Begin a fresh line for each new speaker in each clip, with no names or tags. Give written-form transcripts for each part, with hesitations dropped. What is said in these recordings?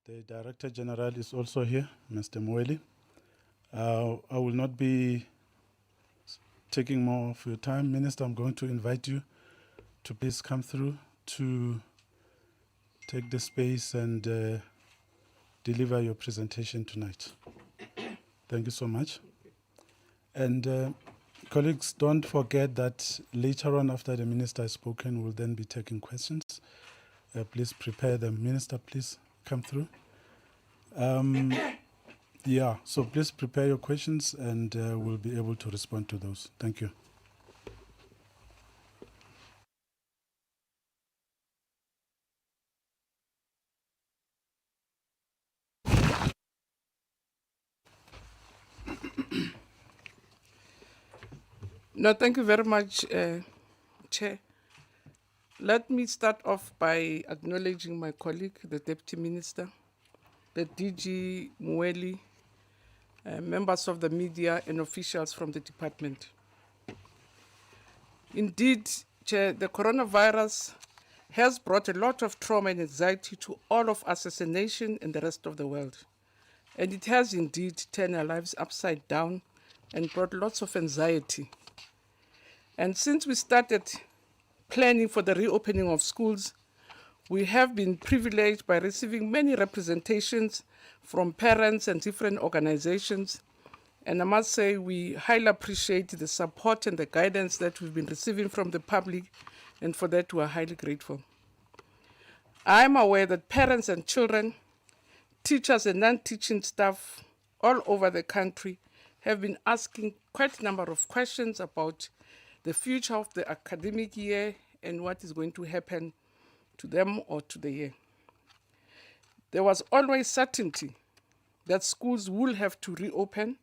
The Director General is also here, Mr. Mhaule. I will not be taking more of your time. Minister, I'm going to invite you to please come through to take the space and deliver your presentation tonight. Thank you so much. And colleagues, don't forget that later on after the Minister has spoken, we'll then be taking questions. Please prepare them. Minister, please come through. So please prepare your questions and we'll be able to respond to those. Thank you.
No, thank you very much, Chair. Let me start off by acknowledging my colleague, the Deputy Minister, the DG Mhaule, members of the media and officials from the department. Indeed, Chair, the coronavirus has brought a lot of trauma and anxiety to all of us as a nation and the rest of the world. And it has indeed turned our lives upside down and brought lots of anxiety. And since we started planning for the reopening of schools, we have been privileged by receiving many representations from parents and different organizations. And I must say, we highly appreciate the support and the guidance that we've been receiving from the public, and for that we are highly grateful. I'm aware that parents and children, teachers and non-teaching staff all over the country have been asking quite a number of questions about the future of the academic year and what is going to happen to them or to the year. There was always certainty that schools will have to reopen.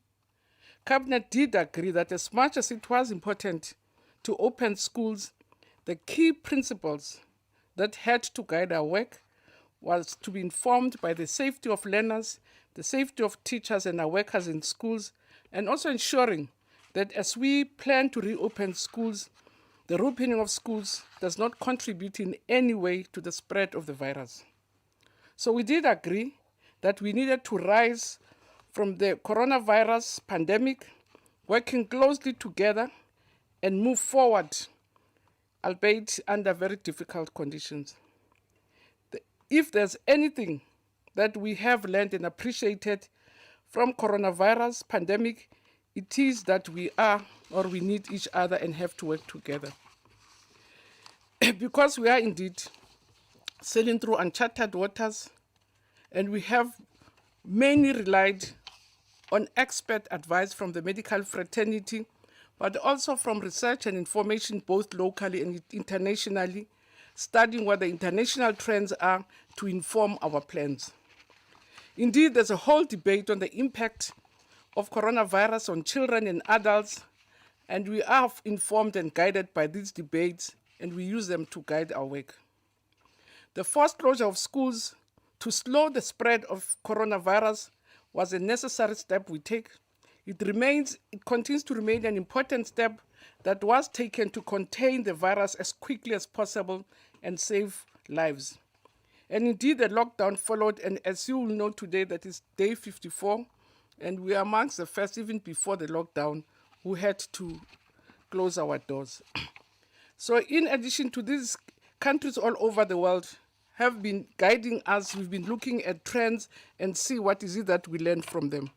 Cabinet did agree that as much as it was important to open schools, the key principles that had to guide our work was to be informed by the safety of learners, the safety of teachers and our workers in schools, and also ensuring that as we plan to reopen schools, the reopening of schools does not contribute in any way to the spread of the virus. So we did agree that we needed to rise from the coronavirus pandemic, working closely together and move forward, albeit under very difficult conditions. If there's anything that we have learned and appreciated from coronavirus pandemic, it is that we need each other and have to work together. Because we are indeed sailing through uncharted waters, and we have mainly relied on expert advice from the medical fraternity, but also from research and information both locally and internationally, studying what the international trends are to inform our plans. Indeed, there's a whole debate on the impact of coronavirus on children and adults, and we are informed and guided by these debates, and we use them to guide our work. The forced closure of schools to slow the spread of coronavirus was a necessary step we take. It continues to remain an important step that was taken to contain the virus as quickly as possible and save lives. And indeed, the lockdown followed, and as you will know today, that is day 54, and we are amongst the first, even before the lockdown, who had to close our doors. So in addition to these, countries all over the world have been guiding us. We've been looking at trends and see what is it that we learn from them.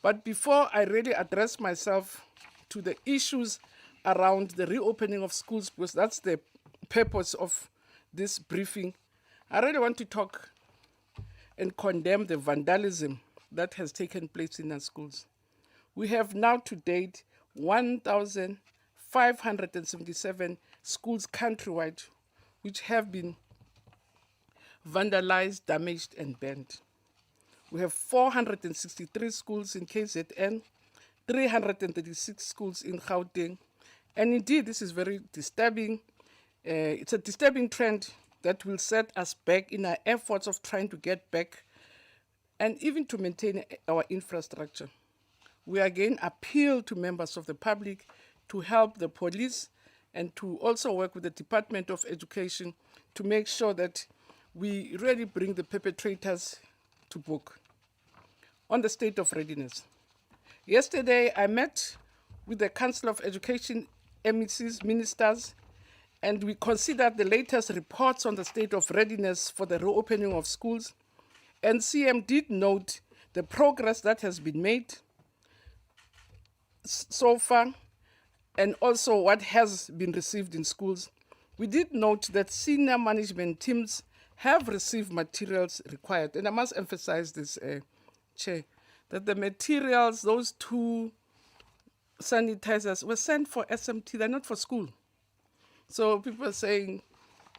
But before I really address myself to the issues around the reopening of schools, because that's the purpose of this briefing, I really want to talk and condemn the vandalism that has taken place in our schools. We have now to date 1,577 schools countrywide which have been vandalized, damaged, and burned. We have 463 schools in KZN, 336 schools in Gauteng, and indeed this is very disturbing. It's a disturbing trend that will set us back in our efforts of trying to get back and even to maintain our infrastructure. We again appeal to members of the public to help the police and to also work with the Department of Education to make sure that we really bring the perpetrators to book. On the state of readiness. Yesterday, I met with the Council of Education MECs, ministers, and we considered the latest reports on the state of readiness for the reopening of schools. And CM did note the progress that has been made so far, and also what has been received in schools. We did note that senior management teams have received materials required. And I must emphasize this, Chair, that the materials, those 2 sanitizers, were sent for SMT, they're not for school. So people are saying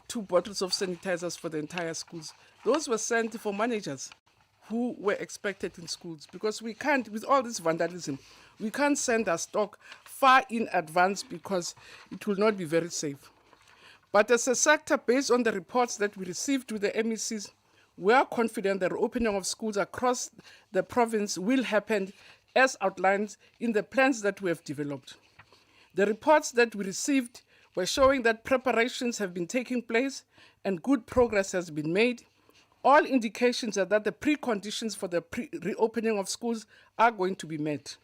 2 bottles of sanitizers for the entire schools. Those were sent for managers who were expected in schools, because we can't, with all this vandalism, we can't send our stock far in advance because it will not be very safe. But as a sector, based on the reports that we received with the MECs, we are confident the reopening of schools across the province will happen as outlined in the plans that we have developed. The reports that we received were showing that preparations have been taking place and good progress has been made. All indications are that the preconditions for the reopening of schools are going to be met.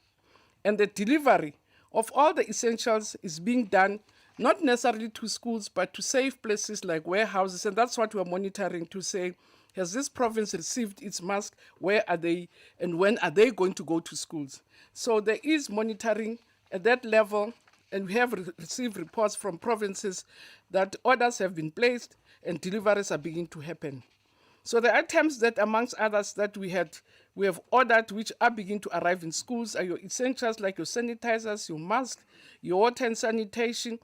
And the delivery of all the essentials is being done, not necessarily to schools, but to safe places like warehouses. And that's what we're monitoring to say, has this province received its masks? Where are they? And when are they going to go to schools? So there is monitoring at that level, and we have received reports from provinces that orders have been placed and deliveries are beginning to happen. So the items that, amongst others, that we have ordered, which are beginning to arrive in schools, are your essentials like your sanitizers, your masks, your water and sanitation.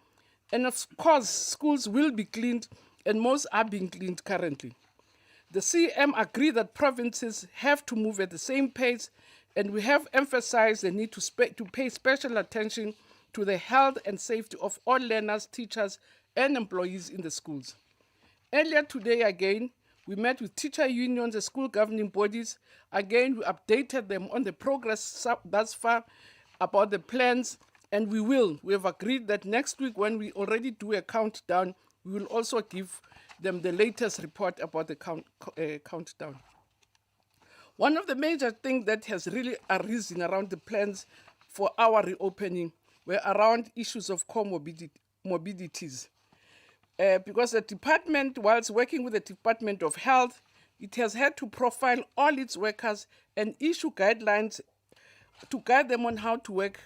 And of course, schools will be cleaned, and most are being cleaned currently. The CM agreed that provinces have to move at the same pace, and we have emphasized the need to pay special attention to the health and safety of all learners, teachers, and employees in the schools. Earlier today, again, we met with teacher unions and school governing bodies. Again, we updated them on the progress thus far about the plans, and we have agreed that next week, when we already do a countdown, we will also give them the latest report about the countdown. One of the major things that has really arisen around the plans for our reopening were around issues of comorbidities. Because the department, whilst working with the Department of Health, it has had to profile all its workers and issue guidelines to guide them on how to work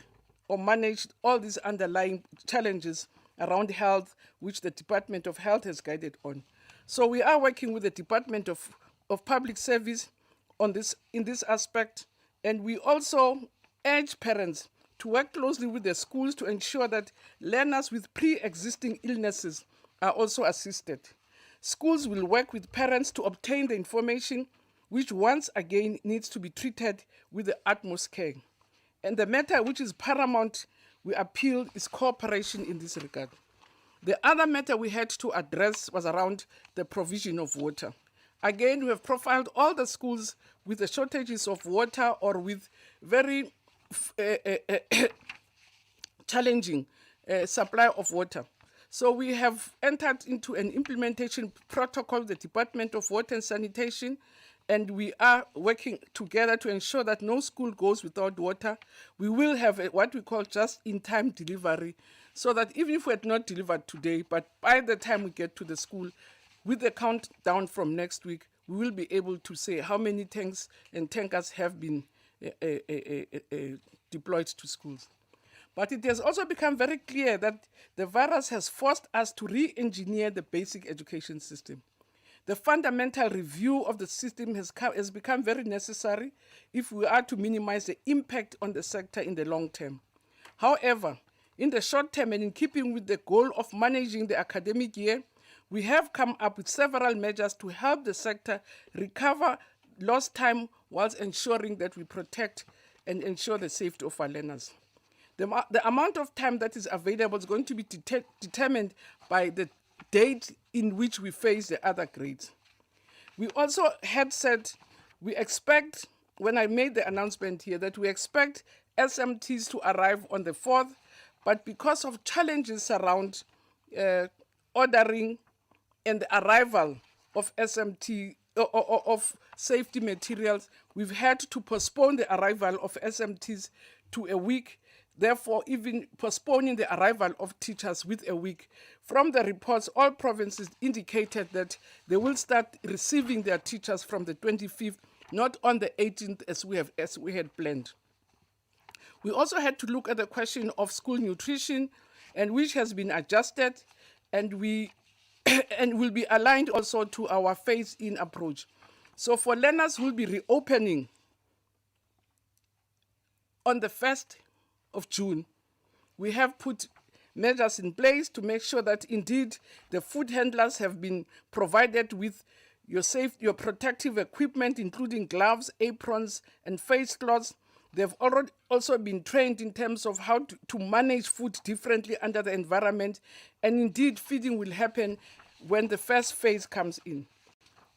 or manage all these underlying challenges around health, which the Department of Health has guided on. So we are working with the Department of Public Service on this, in this aspect, and we also urge parents to work closely with the schools to ensure that learners with pre-existing illnesses are also assisted. Schools will work with parents to obtain the information, which once again needs to be treated with the utmost care. And the matter which is paramount, we appeal, is cooperation in this regard. The other matter we had to address was around the provision of water. Again, we have profiled all the schools with the shortages of water or with very challenging supply of water. So we have entered into an implementation protocol with the Department of Water and Sanitation, and we are working together to ensure that no school goes without water. We will have what we call just-in-time delivery, so that even if we had not delivered today, but by the time we get to the school, with the countdown from next week, we will be able to say how many tanks and tankers have been deployed to schools. But it has also become very clear that the virus has forced us to re-engineer the basic education system. The fundamental review of the system has become very necessary if we are to minimize the impact on the sector in the long term. However, in the short term and in keeping with the goal of managing the academic year, we have come up with several measures to help the sector recover lost time whilst ensuring that we protect and ensure the safety of our learners. The amount of time that is available is going to be determined by the date in which we face the other grades. We also had said we expect, when I made the announcement here, that we expect SMTs to arrive on the 4th, but because of challenges around ordering and the arrival of SMT, of safety materials, we've had to postpone the arrival of SMTs to a week, therefore even postponing the arrival of teachers with a week. From the reports, all provinces indicated that they will start receiving their teachers from the 25th, not on the 18th as we had planned. We also had to look at the question of school nutrition, and which has been adjusted, and we and will be aligned also to our phase-in approach. So for learners who will be reopening on the 1st of June, we have put measures in place to make sure that indeed the food handlers have been provided with your protective equipment, including gloves, aprons, and face cloths. They've already also been trained in terms of how to manage food differently under the environment, and indeed feeding will happen when the first phase comes in.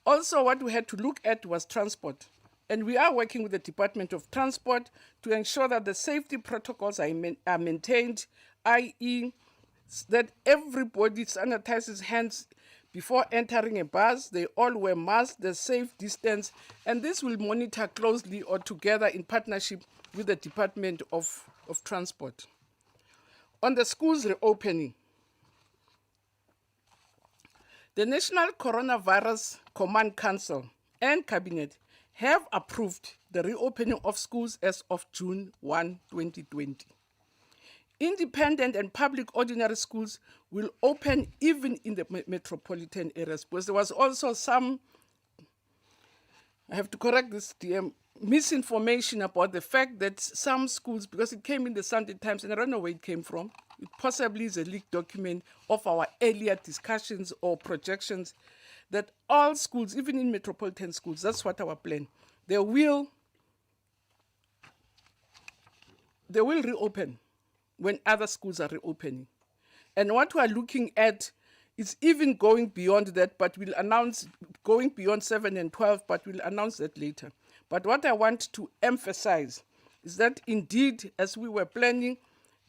Also, what we had to look at was transport. And we are working with the Department of Transport to ensure that the safety protocols are maintained, i.e. that everybody sanitizes hands before entering a bus, they all wear masks, the safe distance, and this will monitor closely or together in partnership with the Department of Transport. On the schools reopening, the National Coronavirus Command Council and Cabinet have approved the reopening of schools as of June 1, 2020. Independent and public ordinary schools will open even in the metropolitan areas, because there was also some, I have to correct this, misinformation about the fact that some schools, because it came in the Sunday Times, and I don't know where it came from, it possibly is a leaked document of our earlier discussions or projections, that all schools, even in metropolitan schools, that's what our plan, they will reopen when other schools are reopening. And what we are looking at is even going beyond that, but we'll announce, going beyond 7 and 12, but we'll announce that later. But what I want to emphasize is that indeed, as we were planning,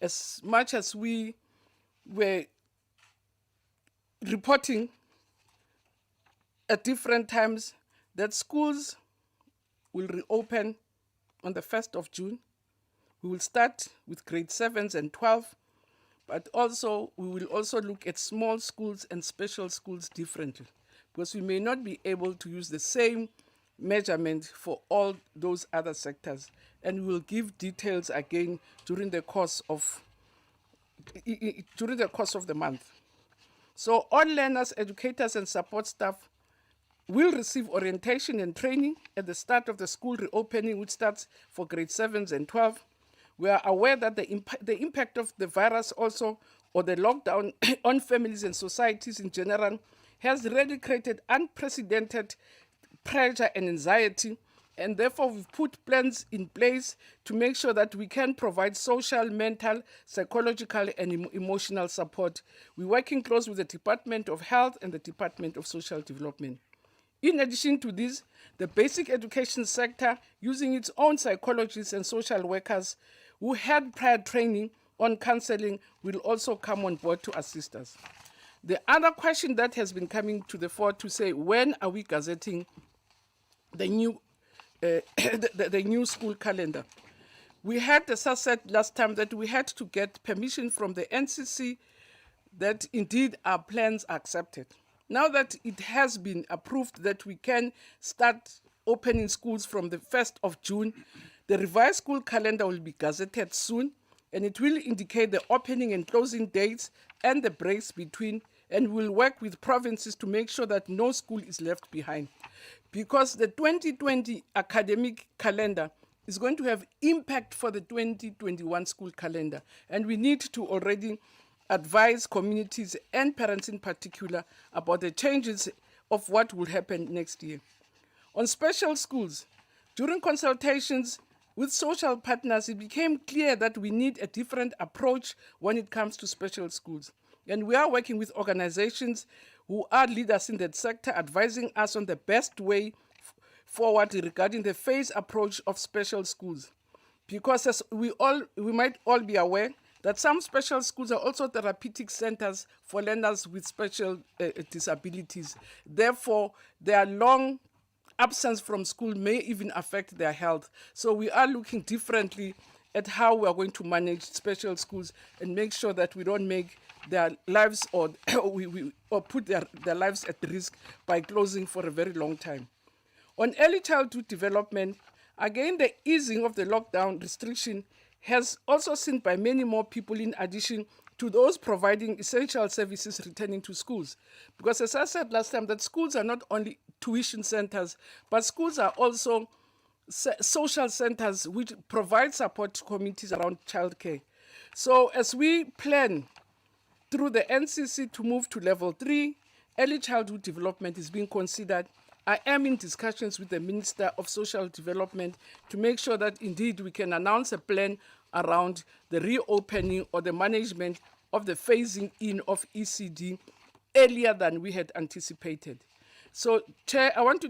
as much as we were reporting at different times, that schools will reopen on the 1st of June. We will start with grade 7s and 12, but also we will also look at small schools and special schools differently, because we may not be able to use the same measurement for all those other sectors, and we will give details again during the course of the month. So all learners, educators, and support staff will receive orientation and training at the start of the school reopening, which starts for grade 7s and 12. We are aware that the impact of the virus also, or the lockdown on families and societies in general, has really created unprecedented pressure and anxiety, and therefore we've put plans in place to make sure that we can provide social, mental, psychological, and emotional support. We're working close with the Department of Health and the Department of Social Development. In addition to this, the basic education sector, using its own psychologists and social workers who had prior training on counseling, will also come on board to assist us. The other question that has been coming to the fore to say, when are we gazetting the new the new school calendar? We had, as I said last time, that we had to get permission from the NCC that indeed our plans are accepted. Now that it has been approved that we can start opening schools from the 1st of June, the revised school calendar will be gazetted soon, and it will indicate the opening and closing dates and the breaks between, and we'll work with provinces to make sure that no school is left behind. Because the 2020 academic calendar is going to have impact for the 2021 school calendar, and we need to already advise communities and parents in particular about the changes of what will happen next year. On special schools, during consultations with social partners, it became clear that we need a different approach when it comes to special schools. And we are working with organizations who are leaders in that sector, advising us on the best way forward regarding the phased approach of special schools. Because as we might all be aware, that some special schools are also therapeutic centers for learners with special disabilities. Therefore, their long absence from school may even affect their health. So we are looking differently at how we are going to manage special schools and make sure that we don't make their lives or or put their lives at risk by closing for a very long time. On early childhood development, again, the easing of the lockdown restriction has also seen by many more people in addition to those providing essential services returning to schools. Because as I said last time, that schools are not only tuition centers, but schools are also social centers which provide support to communities around childcare. So as we plan through the NCC to move to level 3, early childhood development is being considered. I am in discussions with the Minister of Social Development to make sure that indeed we can announce a plan around the reopening or the management of the phasing in of ECD earlier than we had anticipated. So, Chair, I want to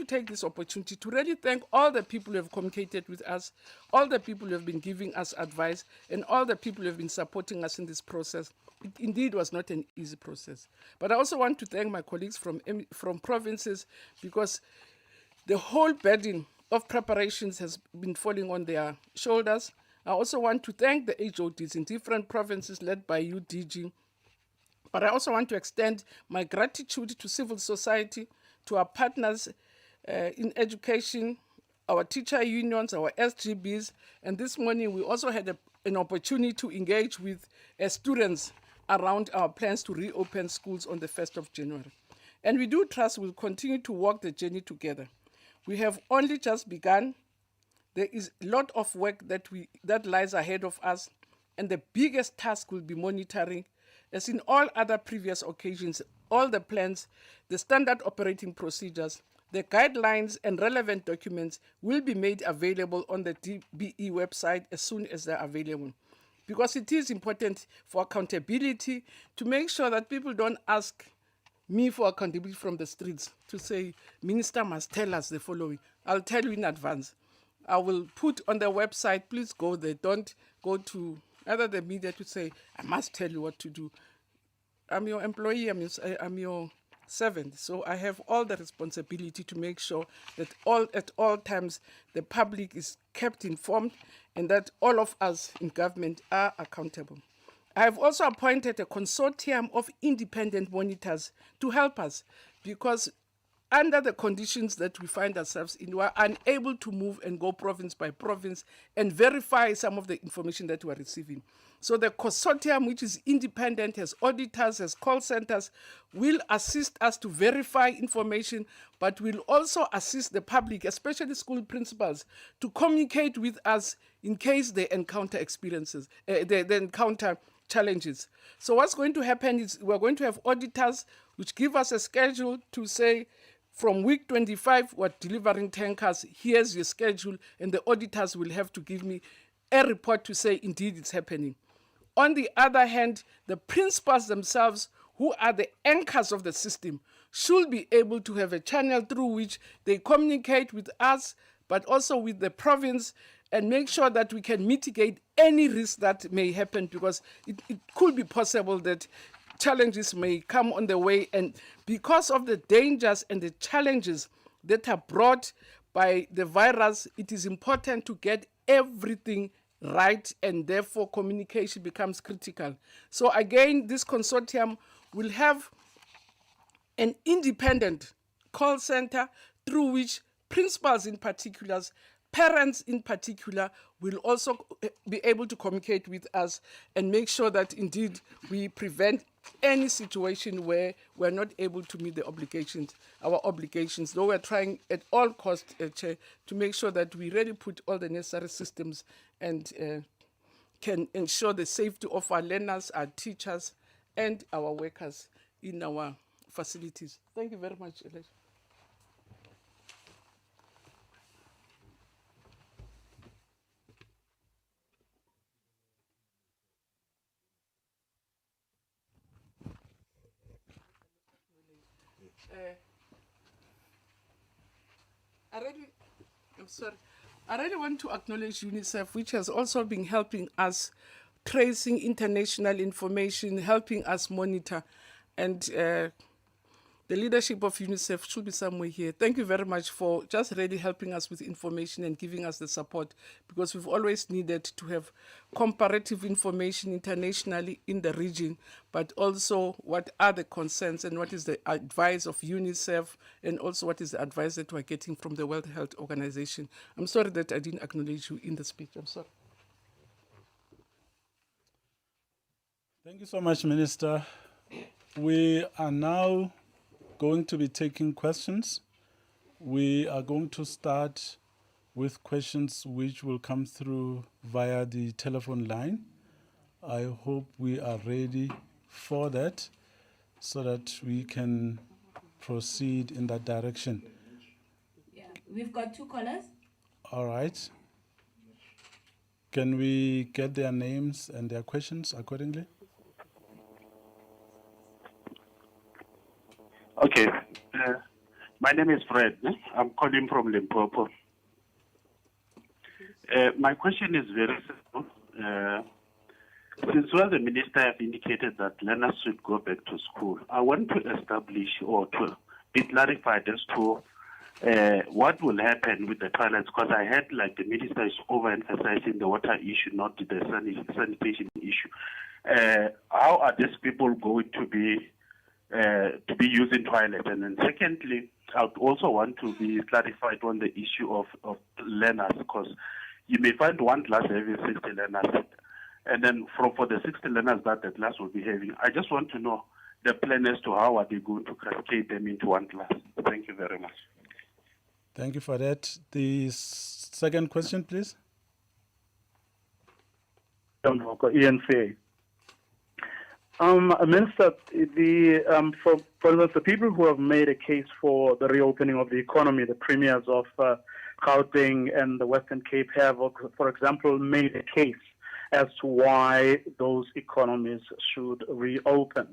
take this opportunity to really thank all the people who have communicated with us, all the people who have been giving us advice, and all the people who have been supporting us in this process. It indeed was not an easy process. But I also want to thank my colleagues from provinces, because the whole burden of preparations has been falling on their shoulders. I also want to thank the HODs in different provinces led by UDG. But I also want to extend my gratitude to civil society, to our partners in education, our teacher unions, our SGBs. And this morning we also had an opportunity to engage with students around our plans to reopen schools on the 1st of January. And we do trust we'll continue to walk the journey together. We have only just begun. There is a lot of work that lies ahead of us, and the biggest task will be monitoring. As in all other previous occasions, all the plans, the standard operating procedures, the guidelines and relevant documents will be made available on the DBE website as soon as they're available. Because it is important for accountability to make sure that people don't ask me for accountability from the streets to say, Minister must tell us the following. I'll tell you in advance. I will put on the website, please go there. Don't go to either the media to say, I must tell you what to do. I'm your employee, I'm your servant. So I have all the responsibility to make sure that at all times the public is kept informed and that all of us in government are accountable. I have also appointed a consortium of independent monitors to help us, because under the conditions that we find ourselves in, we are unable to move and go province by province and verify some of the information that we are receiving. So the consortium, which is independent, has auditors, has call centers, will assist us to verify information, but will also assist the public, especially school principals, to communicate with us in case they encounter they encounter challenges. So what's going to happen is we're going to have auditors which give us a schedule to say, from week 25, we're delivering tankers, here's your schedule, and the auditors will have to give me a report to say, indeed, it's happening. On the other hand, the principals themselves, who are the anchors of the system, should be able to have a channel through which they communicate with us, but also with the province, and make sure that we can mitigate any risk that may happen, because it could be possible that challenges may come on the way. And because of the dangers and the challenges that are brought by the virus, it is important to get everything right, and therefore communication becomes critical. So again, this consortium will have an independent call center through which principals in particular, parents in particular, will also be able to communicate with us and make sure that indeed we prevent any situation where we're not able to meet our obligations, though we're trying at all costs, Chair, to make sure that we really put all the necessary systems and can ensure the safety of our learners, our teachers, and our workers in our facilities. Thank you very much, Elijah. I really want to acknowledge UNICEF, which has also been helping us tracing international information, helping us monitor, and the leadership of UNICEF should be somewhere here. Thank you very much for just really helping us with information and giving us the support, because we've always needed to have comparative information internationally in the region, but also what are the concerns and what is the advice of UNICEF, and also what is the advice that we're getting from the World Health Organization. I'm sorry that I didn't acknowledge you in the speech. I'm sorry.
Thank you so much, Minister. We are now going to be taking questions. We are going to start with questions which will come through via the telephone line. I hope we are ready for that so that we can proceed in that direction.
Yeah, we've got 2 callers.
All right. Can we get their names and their questions accordingly?
Okay. My name is Fred. I'm calling from Limpopo. My question is very simple. Since well, the minister have indicated that learners should go back to school, I want to establish or to be clarified as to what will happen with the toilets, because I heard like the minister is overemphasizing the water issue, not the sanitation issue. How are these people going to be using toilet? And then secondly, I would also want to be clarified on the issue of learners, because you may find one class having 60 learners, and then for the 60 learners that the class will be having, I just want to know the plan as to how are they going to cascade them into one class. Thank you very much.
Thank you for that. The second question, please.
Ian Fay. Minister, for instance, the people who have made a case for the reopening of the economy, the premiers of Gauteng and the Western Cape have, for example, made a case as to why those economies should reopen.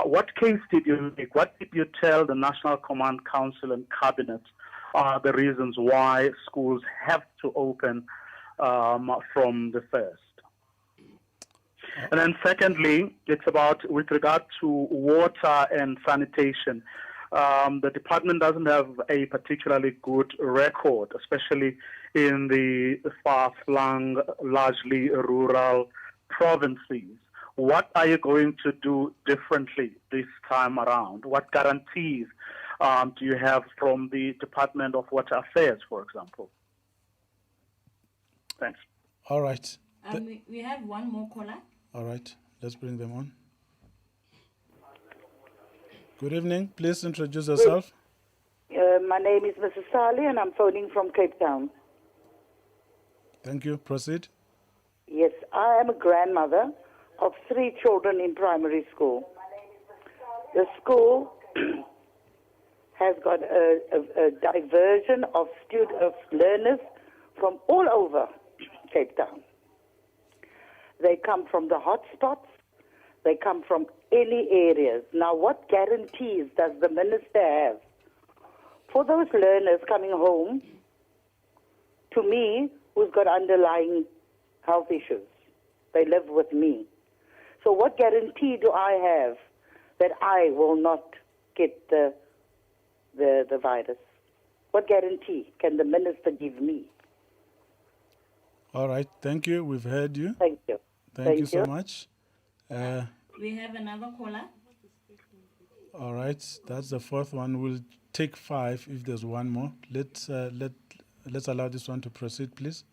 What case did you make? What did you tell the National Command Council and Cabinet are the reasons why schools have to open from the first? And then secondly, it's about with regard to water and sanitation. The department doesn't have a particularly good record, especially in the far-flung, largely rural provinces. What are you going to do differently this time around? What guarantees do you have from the Department of Water Affairs, for example? Thanks.
All right.
We have one more caller.
All right. Let's bring them on. Good evening. Please introduce yourself.
My name is Mrs. Sally, and I'm phoning from Cape Town.
Thank you. Proceed.
Yes, I am a grandmother of 3 children in primary school. The school has got a diversion of learners from all over Cape Town. They come from the hotspots. They come from any areas. Now, what guarantees does the minister have for those learners coming home to me who's got underlying health issues? They live with me. So what guarantee do I have that I will not get the virus? What guarantee can the minister give me?
All right. Thank you. We've heard you.
Thank you.
Thank you so much.
We have another caller.
All right. That's the 4th one. We'll take 5 if there's one more. Let's allow this one to proceed, please.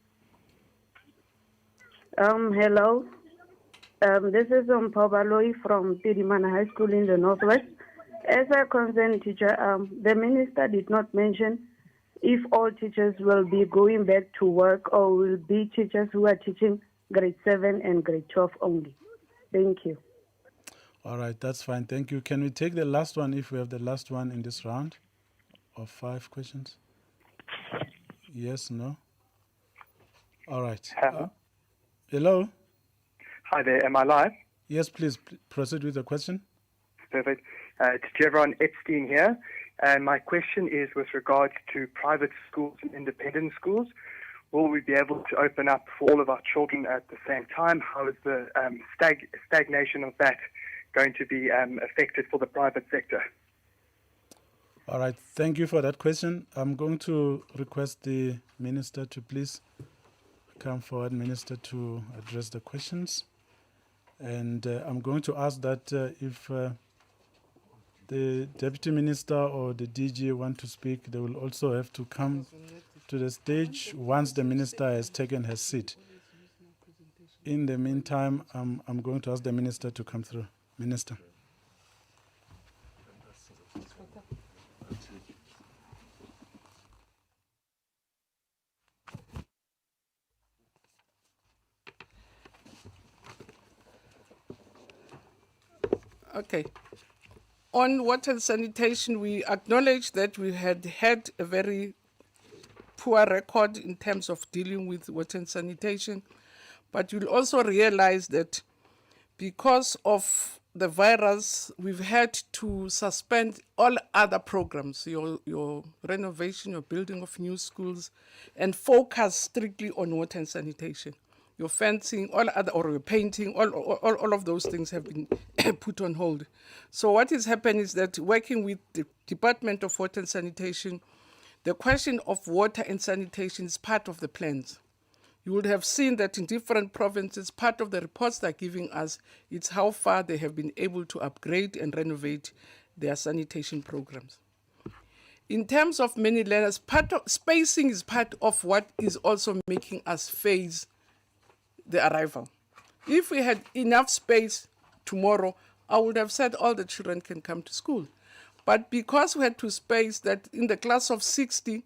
Hello. This is Mpobaloy from Tidimana High School in the Northwest. As a concerned teacher, the minister did not mention if all teachers will be going back to work or will be teachers who are teaching grade 7 and grade 12 only. Thank you.
All right, that's fine. Thank you. Can we take the last one if we have the last one in this round of 5 questions? Yes, no? All right.
Hello.
Hello?
Hi there. Am I live?
Yes, please proceed with the question.
Perfect. It's Jevron Epstein here. And my question is with regards to private schools and independent schools. Will we be able to open up for all of our children at the same time? How is the stagnation of that going to be affected for the private sector?
All right, thank you for that question. I'm going to request the Minister to please come forward, Minister, to address the questions. And I'm going to ask that if the Deputy Minister or the DG want to speak, they will also have to come to the stage once the Minister has taken her seat. In the meantime, I'm going to ask the Minister to come through. Minister.
Okay. On water and sanitation, we acknowledge that we had had a very poor record in terms of dealing with water and sanitation, but you'll also realize that because of the virus, we've had to suspend all other programs, your renovation, your building of new schools, and focus strictly on water and sanitation. Your fencing, all other, or your painting, all of those things have been put on hold. So what is happening is that working with the Department of Water and Sanitation, the question of water and sanitation is part of the plans. You would have seen that in different provinces, part of the reports they're giving us, it's how far they have been able to upgrade and renovate their sanitation programs. In terms of many learners, spacing is part of what is also making us phase the arrival. If we had enough space tomorrow, I would have said all the children can come to school. But because we had to space that in the class of 60,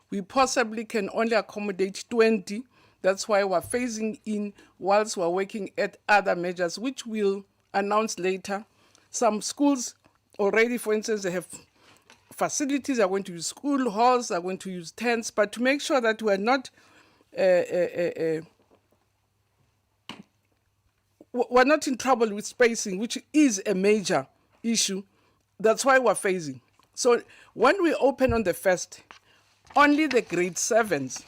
we possibly can only accommodate 20. That's why we're phasing in whilst we're working at other measures, which we'll announce later. Some schools already, for instance, they have facilities, are going to use school halls, are going to use tents, but to make sure that we're not we're not in trouble with spacing, which is a major issue. That's why we're phasing. So when we open on the 1st, only the grade 7s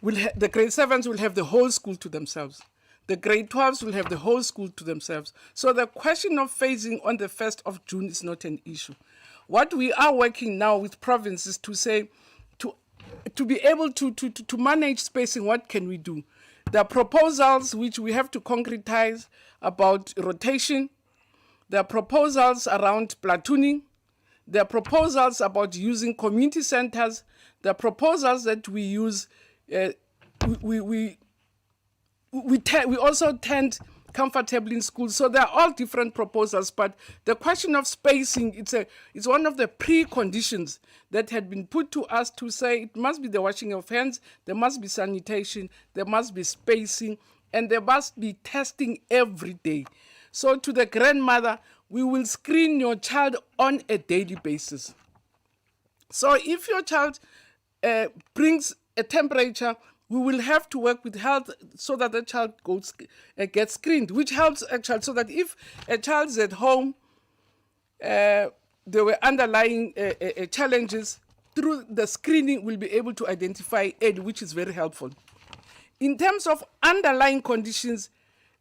will have the whole school to themselves. The grade 12s will have the whole school to themselves. So the question of phasing on the 1st of June is not an issue. What we are working now with provinces to say, to be able to manage spacing, what can we do? There are proposals which we have to concretize about rotation. There are proposals around platooning. There are proposals about using community centers. There are proposals that we use. We also tend comfortably in schools. So there are all different proposals, but the question of spacing, it's one of the preconditions that had been put to us to say it must be the washing of hands, there must be sanitation, there must be spacing, and there must be testing every day. So to the grandmother, we will screen your child on a daily basis. So if your child brings a temperature, we will have to work with health so that the child gets screened, which helps a child so that if a child's at home, there were underlying challenges, through the screening we'll be able to identify aid, which is very helpful. In terms of underlying conditions,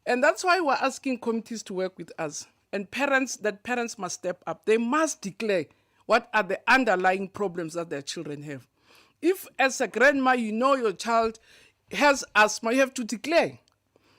and that's why we're asking committees to work with us, and parents must step up. They must declare what are the underlying problems that their children have. If as a grandma you know your child has asthma, you have to declare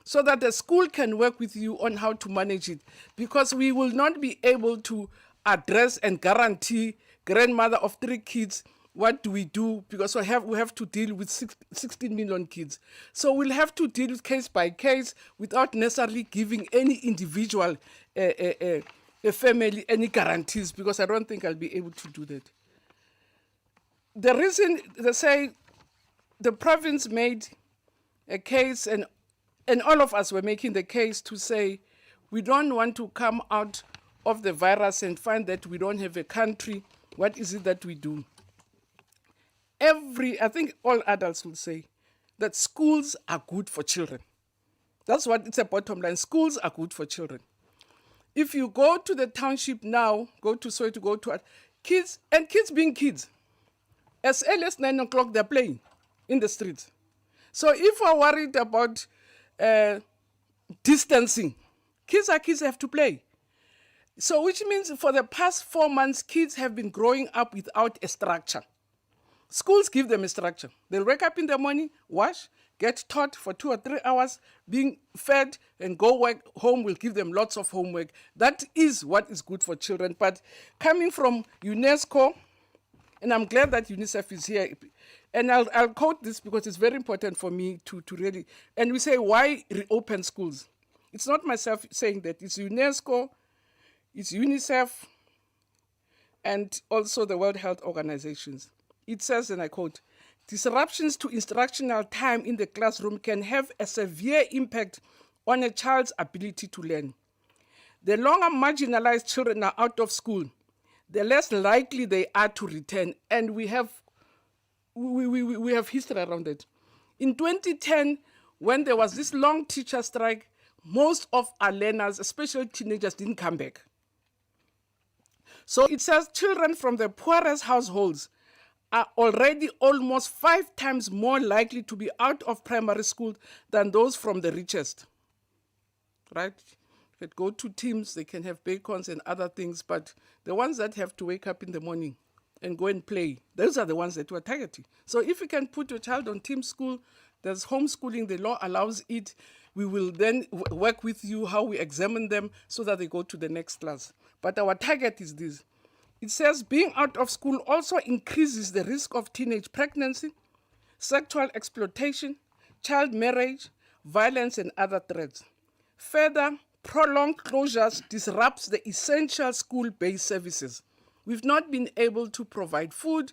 so that the school can work with you on how to manage it, because we will not be able to address and guarantee grandmother of 3 kids. What do we do? Because we have to deal with 16 million kids. So we'll have to deal with case by case without necessarily giving any individual a family any guarantees, because I don't think I'll be able to do that. The reason they say the province made a case, and all of us were making the case to say we don't want to come out of the virus and find that we don't have a country. What is it that we do? I think all adults will say that schools are good for children. That's what it's a bottom line. Schools are good for children. If you go to the township now, go to Soweto, kids being kids, as early as 9 o'clock they're playing. in the streets. So if we're worried about distancing, kids have to play. So which means for the past 4 months, kids have been growing up without a structure. Schools give them a structure. They'll wake up in the morning, wash, get taught for 2 or 3 hours, being fed, and go work. Home will give them lots of homework. That is what is good for children. But coming from UNESCO, and I'm glad that UNICEF is here, and I'll quote this because it's very important for me to really, and we say, why reopen schools? It's not myself saying that, it's UNESCO, it's UNICEF, and also the World Health Organizations. It says, and I quote, disruptions to instructional time in the classroom can have a severe impact on a child's ability to learn. The longer marginalized children are out of school, the less likely they are to return. And we have history around it. In 2010, when there was this long teacher strike, most of our learners, especially teenagers, didn't come back. So it says children from the poorest households are already almost 5 times more likely to be out of primary school than those from the richest, right? If they go to teams, they can have bacons and other things, but the ones that have to wake up in the morning and go and play, those are the ones that we're targeting. So if you can put your child on team school, there's homeschooling, the law allows it, we will then work with you how we examine them so that they go to the next class. But our target is this. It says being out of school also increases the risk of teenage pregnancy, sexual exploitation, child marriage, violence, and other threats. Further, prolonged closures disrupts the essential school-based services. We've not been able to provide food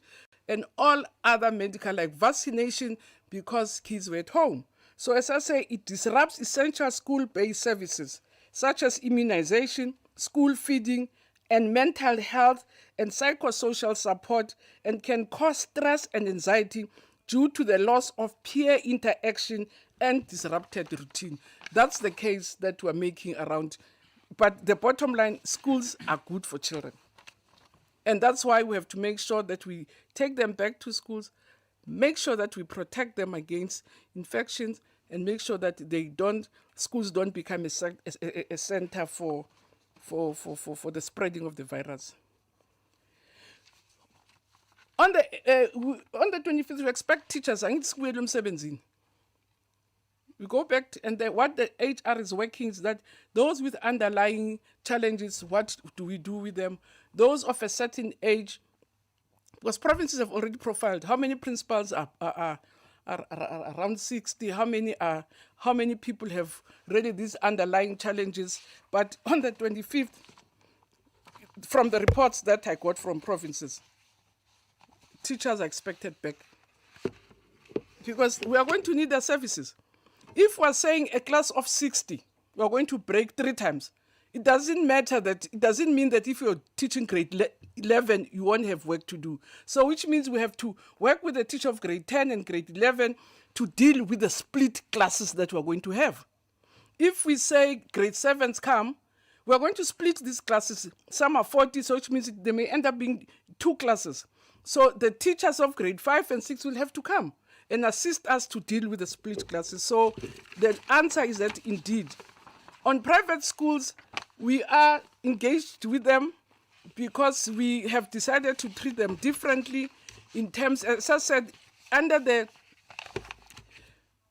and all other medical like vaccination because kids were at home. So as I say, it disrupts essential school-based services such as immunization, school feeding, and mental health and psychosocial support, and can cause stress and anxiety due to the loss of peer interaction and disrupted routine. That's the case that we're making around. But the bottom line, schools are good for children. And that's why we have to make sure that we take them back to schools, make sure that we protect them against infections, and make sure that schools don't become a center for the spreading of the virus. On the 25th, we expect teachers, we go back and what the HR is working is that those with underlying challenges, what do we do with them? Those of a certain age, because provinces have already profiled how many principals are around 60, how many people have really these underlying challenges. But on the 25th, from the reports that I got from provinces, teachers are expected back because we are going to need their services. If we're saying a class of 60, we're going to break 3 times. It doesn't mean that if you're teaching grade 11, you won't have work to do. So which means we have to work with the teacher of grade 10 and grade 11 to deal with the split classes that we're going to have. If we say grade 7s come, we're going to split these classes. Some are 40, so which means they may end up being 2 classes. So the teachers of grade 5 and 6 will have to come and assist us to deal with the split classes. So the answer is that indeed, on private schools, we are engaged with them because we have decided to treat them differently in terms, as I said, under the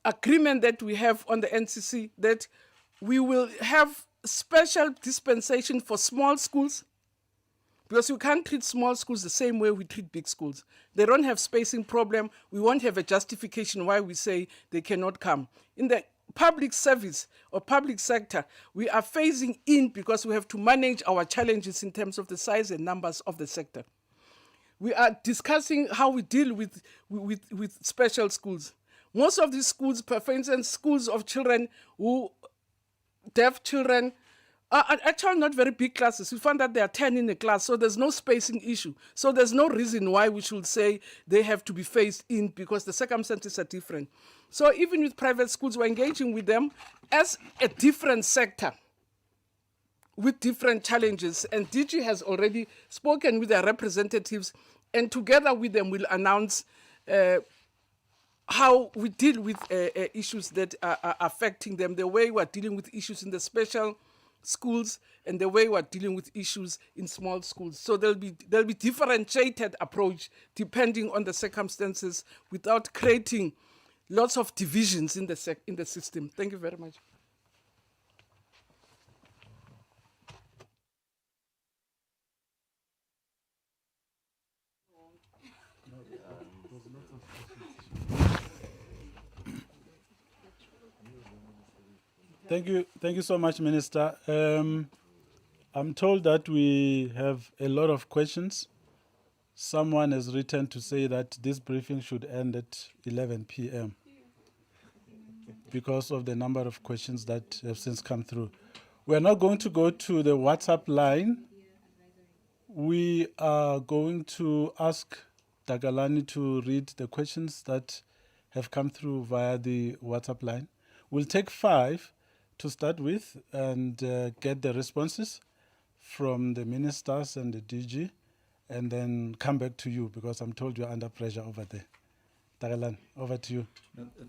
agreement that we have on the NCC, that we will have special dispensation for small schools, because we can't treat small schools the same way we treat big schools. They don't have spacing problem. We won't have a justification why we say they cannot come. In the public service or public sector, we are phasing in because we have to manage our challenges in terms of the size and numbers of the sector. We are discussing how we deal with special schools. Most of these schools, for instance, schools of children deaf children, are actually not very big classes. We find that there are 10 in a class, so there's no spacing issue. So there's no reason why we should say they have to be phased in because the circumstances are different. So even with private schools, we're engaging with them as a different sector with different challenges. And DG has already spoken with their representatives, and together with them we'll announce how we deal with issues that are affecting them, the way we're dealing with issues in the special schools and the way we're dealing with issues in small schools. So there'll be differentiated approach depending on the circumstances without creating lots of divisions in the system. Thank you very much.
Thank you so much, Minister. I'm told that we have a lot of questions. Someone has written to say that this briefing should end at 11 p.m. because of the number of questions that have since come through. We're not going to go to the WhatsApp line. We are going to ask Dagalani to read the questions that have come through via the WhatsApp line. We'll take 5 to start with and get the responses from the ministers and the DG, and then come back to you because I'm told you're under pressure over there. Dagalani, over to you.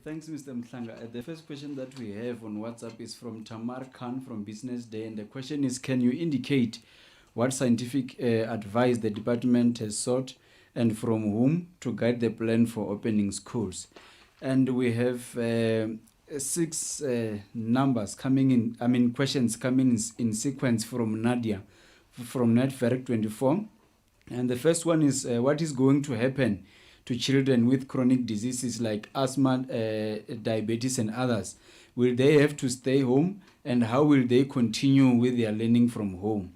Thanks, Mr. Mhaule. The first question that we have on WhatsApp is from Tamar Khan from Business Day, and the question is, can you indicate what scientific advice the department has sought and from whom to guide the plan for opening schools? And we have 6 numbers coming in, questions coming in sequence from Nadia from Network 24. And the first one is, what is going to happen to children with chronic diseases like asthma, diabetes and others? Will they have to stay home, and how will they continue with their learning from home?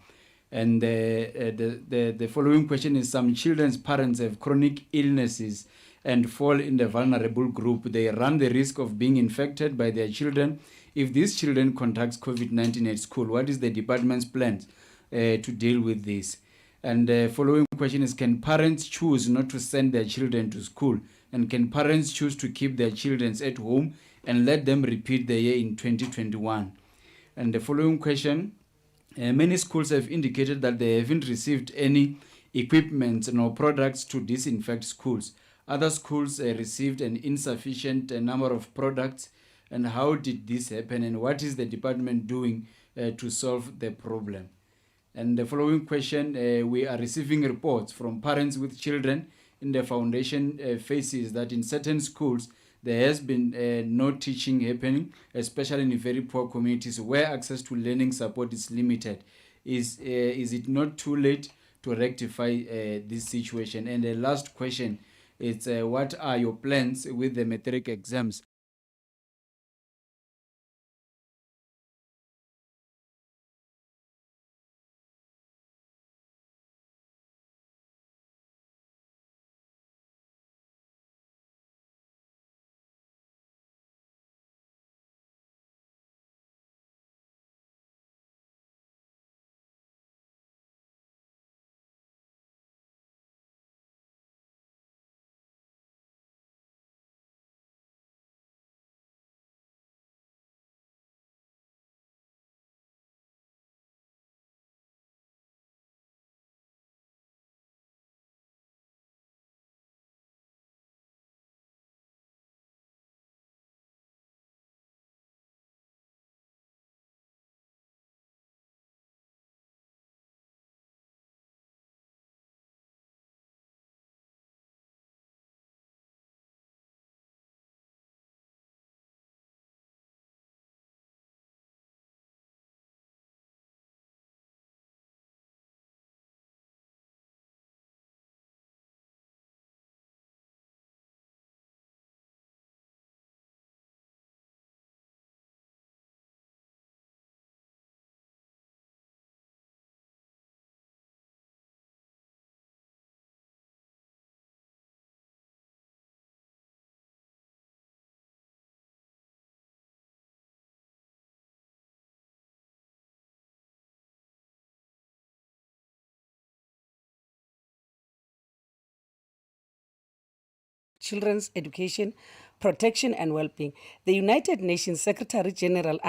And the following question is, some children's parents have chronic illnesses and fall in the vulnerable group. They run the risk of being infected by their children if these children contract COVID-19 at school. What is the department's plan to deal with this? And the following question is, can parents choose not to send their children to school? And can parents choose to keep their children at home and let them repeat the year in 2021? And the following question, many schools have indicated that they haven't received any equipment nor products to disinfect schools. Other schools received an insufficient number of products. And how did this happen? And what is the department doing to solve the problem? And the following question, we are receiving reports from parents with children in the foundation phases that in certain schools there has been no teaching happening, especially in very poor communities where access to learning support is limited. Is it not too late to rectify this situation? And the last question is, what are your plans with the matric exams?
Children's education, protection and well-being. The United Nations Secretary General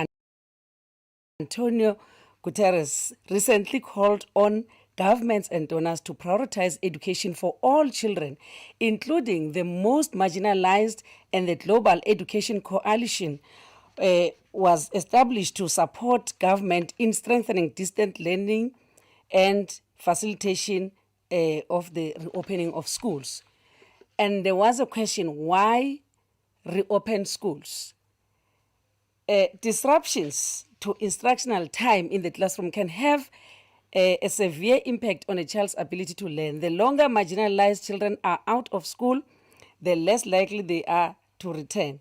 Antonio Guterres recently called on governments and donors to prioritize education for all children, including the most marginalized, and the Global Education Coalition was established to support government in strengthening distant learning and facilitation of the reopening of schools. And there was a question, why reopen schools? Disruptions to instructional time in the classroom can have a severe impact on a child's ability to learn. The longer marginalized children are out of school, the less likely they are to return.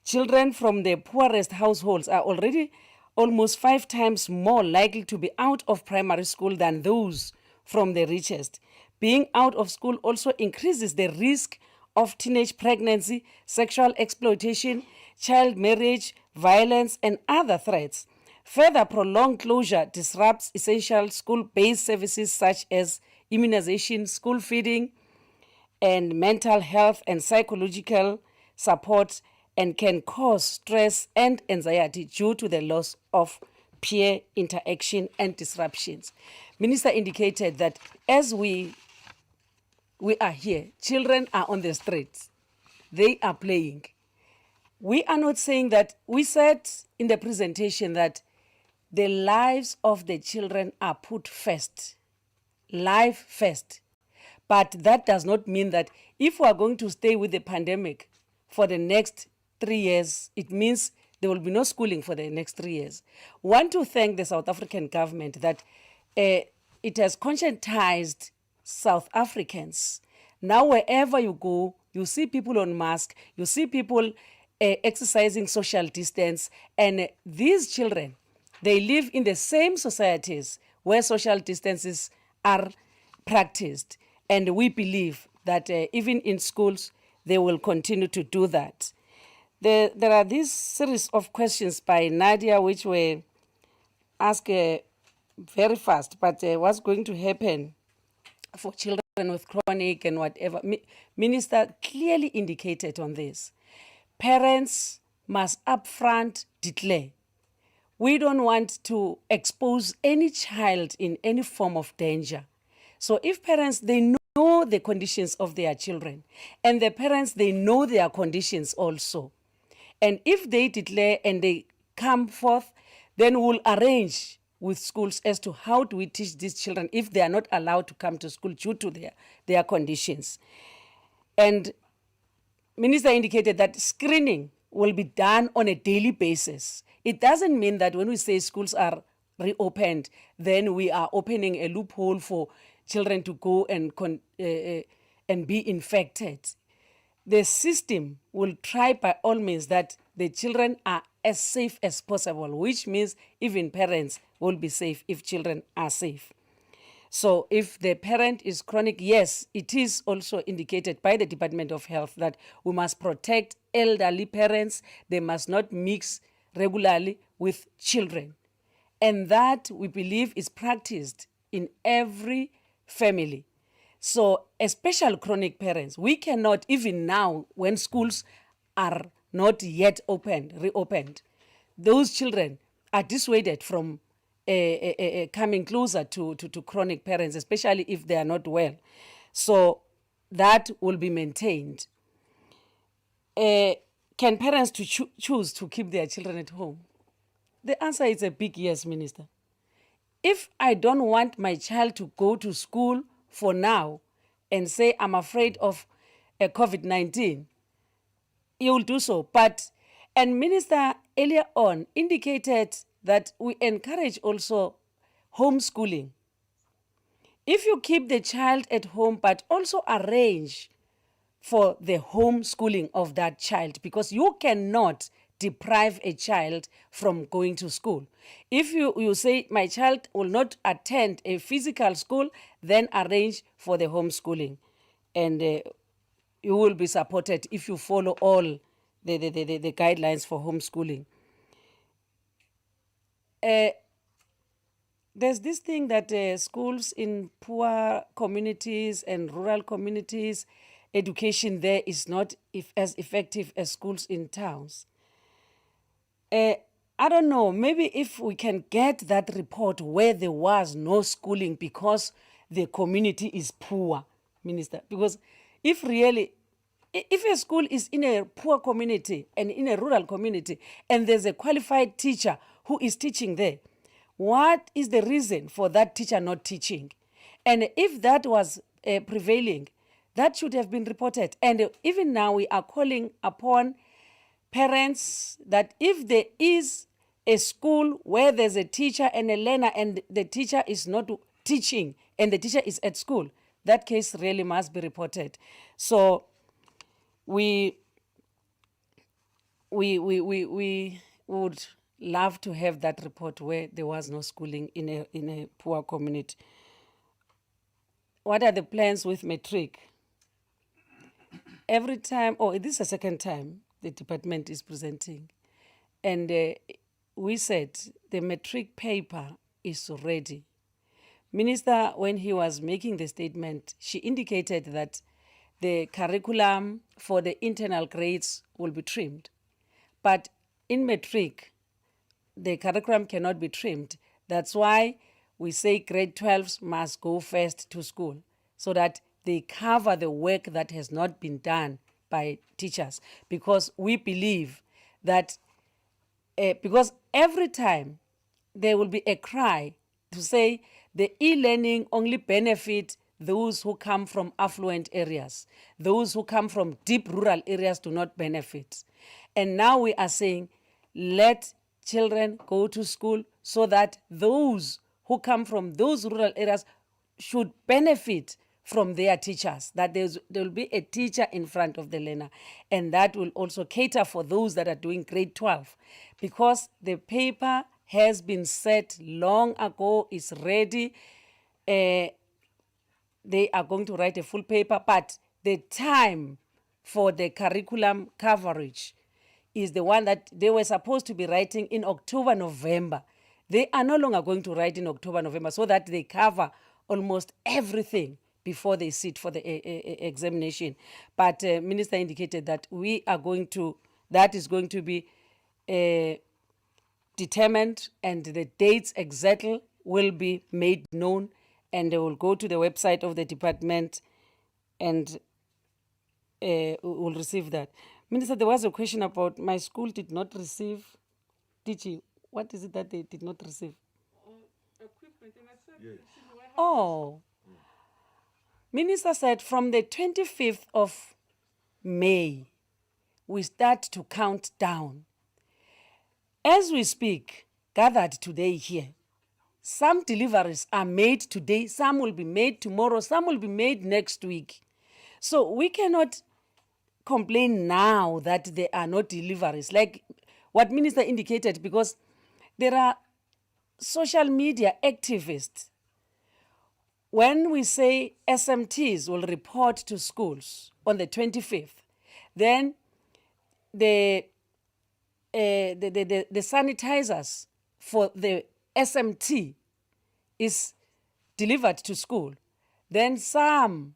Children from the poorest households are already almost 5 times more likely to be out of primary school than those from the richest. Being out of school also increases the risk of teenage pregnancy, sexual exploitation, child marriage, violence, and other threats. Further prolonged closure disrupts essential school-based services such as immunization, school feeding, and mental health and psychological support, and can cause stress and anxiety due to the loss of peer interaction and disruptions. Minister indicated that as we are here, children are on the streets. They are playing. We are not saying that, we said in the presentation that the lives of the children are put first, life first. But that does not mean that if we are going to stay with the pandemic for the next 3 years, it means there will be no schooling for the next 3 years. We want to thank the South African government that it has conscientized South Africans. Now wherever you go, you see people on mask, you see people exercising social distance, and these children, they live in the same societies where social distances are practiced. And we believe that even in schools, they will continue to do that. There are this series of questions by Nadia which were asked very fast, but what's going to happen for children with chronic and whatever? Minister clearly indicated on this. Parents must upfront declare. We don't want to expose any child in any form of danger. So if parents, they know the conditions of their children, and the parents, they know their conditions also. And if they declare and they come forth, then we'll arrange with schools as to how do we teach these children if they are not allowed to come to school due to their conditions. And Minister indicated that screening will be done on a daily basis. It doesn't mean that when we say schools are reopened, then we are opening a loophole for children to go and be infected. The system will try by all means that the children are as safe as possible, which means even parents will be safe if children are safe. So if the parent is chronic, yes, it is also indicated by the Department of Health that we must protect elderly parents. They must not mix regularly with children. And that, we believe, is practiced in every family. So especially chronic parents, we cannot, even now when schools are not yet reopened, those children are dissuaded from coming closer to chronic parents, especially if they are not well. So that will be maintained. Can parents choose to keep their children at home? The answer is a big yes, Minister. If I don't want my child to go to school for now and say I'm afraid of COVID-19, you will do so. And Minister earlier on indicated that we encourage also homeschooling. If you keep the child at home, but also arrange for the homeschooling of that child, because you cannot deprive a child from going to school. If you say, my child will not attend a physical school, then arrange for the homeschooling. And you will be supported if you follow all the guidelines for homeschooling. There's this thing that schools in poor communities and rural communities, education there is not as effective as schools in towns. I don't know, maybe if we can get that report where there was no schooling because the community is poor, Minister. Because if really, if a school is in a poor community and in a rural community, and there's a qualified teacher who is teaching there, what is the reason for that teacher not teaching? And if that was prevailing, that should have been reported. And even now, we are calling upon parents that if there is a school where there's a teacher and a learner and the teacher is not teaching and the teacher is at school, that case really must be reported. So we would love to have that report where there was no schooling in a poor community. What are the plans with matric? Every time, this is the second time the department is presenting. And we said the matric paper is ready. Minister, when he was making the statement, she indicated that the curriculum for the internal grades will be trimmed. But in matric, the curriculum cannot be trimmed. That's why we say grade 12s must go first to school so that they cover the work that has not been done by teachers. Because we believe that, because every time there will be a cry to say the e-learning only benefit those who come from affluent areas. Those who come from deep rural areas do not benefit. And now we are saying, let children go to school so that those who come from those rural areas should benefit from their teachers, that there will be a teacher in front of the learner. And that will also cater for those that are doing grade 12. Because the paper has been set long ago, is ready. They are going to write a full paper, but the time for the curriculum coverage is the one that they were supposed to be writing in October, November. They are no longer going to write in October, November, so that they cover almost everything before they sit for the examination. But Minister indicated that that is going to be determined, and the dates exactly will be made known, and they will go to the website of the department and will receive that. Minister, there was a question about my school did not receive. Digi, what is it that they did not receive?
Equipment, and I said,
Oh. Minister said from the 25th of May, we start to count down. As we speak, gathered today here, some deliveries are made today, some will be made tomorrow, some will be made next week. So we cannot complain now that there are no deliveries, like what Minister indicated, because there are social media activists. When we say SMTs will report to schools on the 25th, then the sanitizers for the SMT is delivered to school. Then some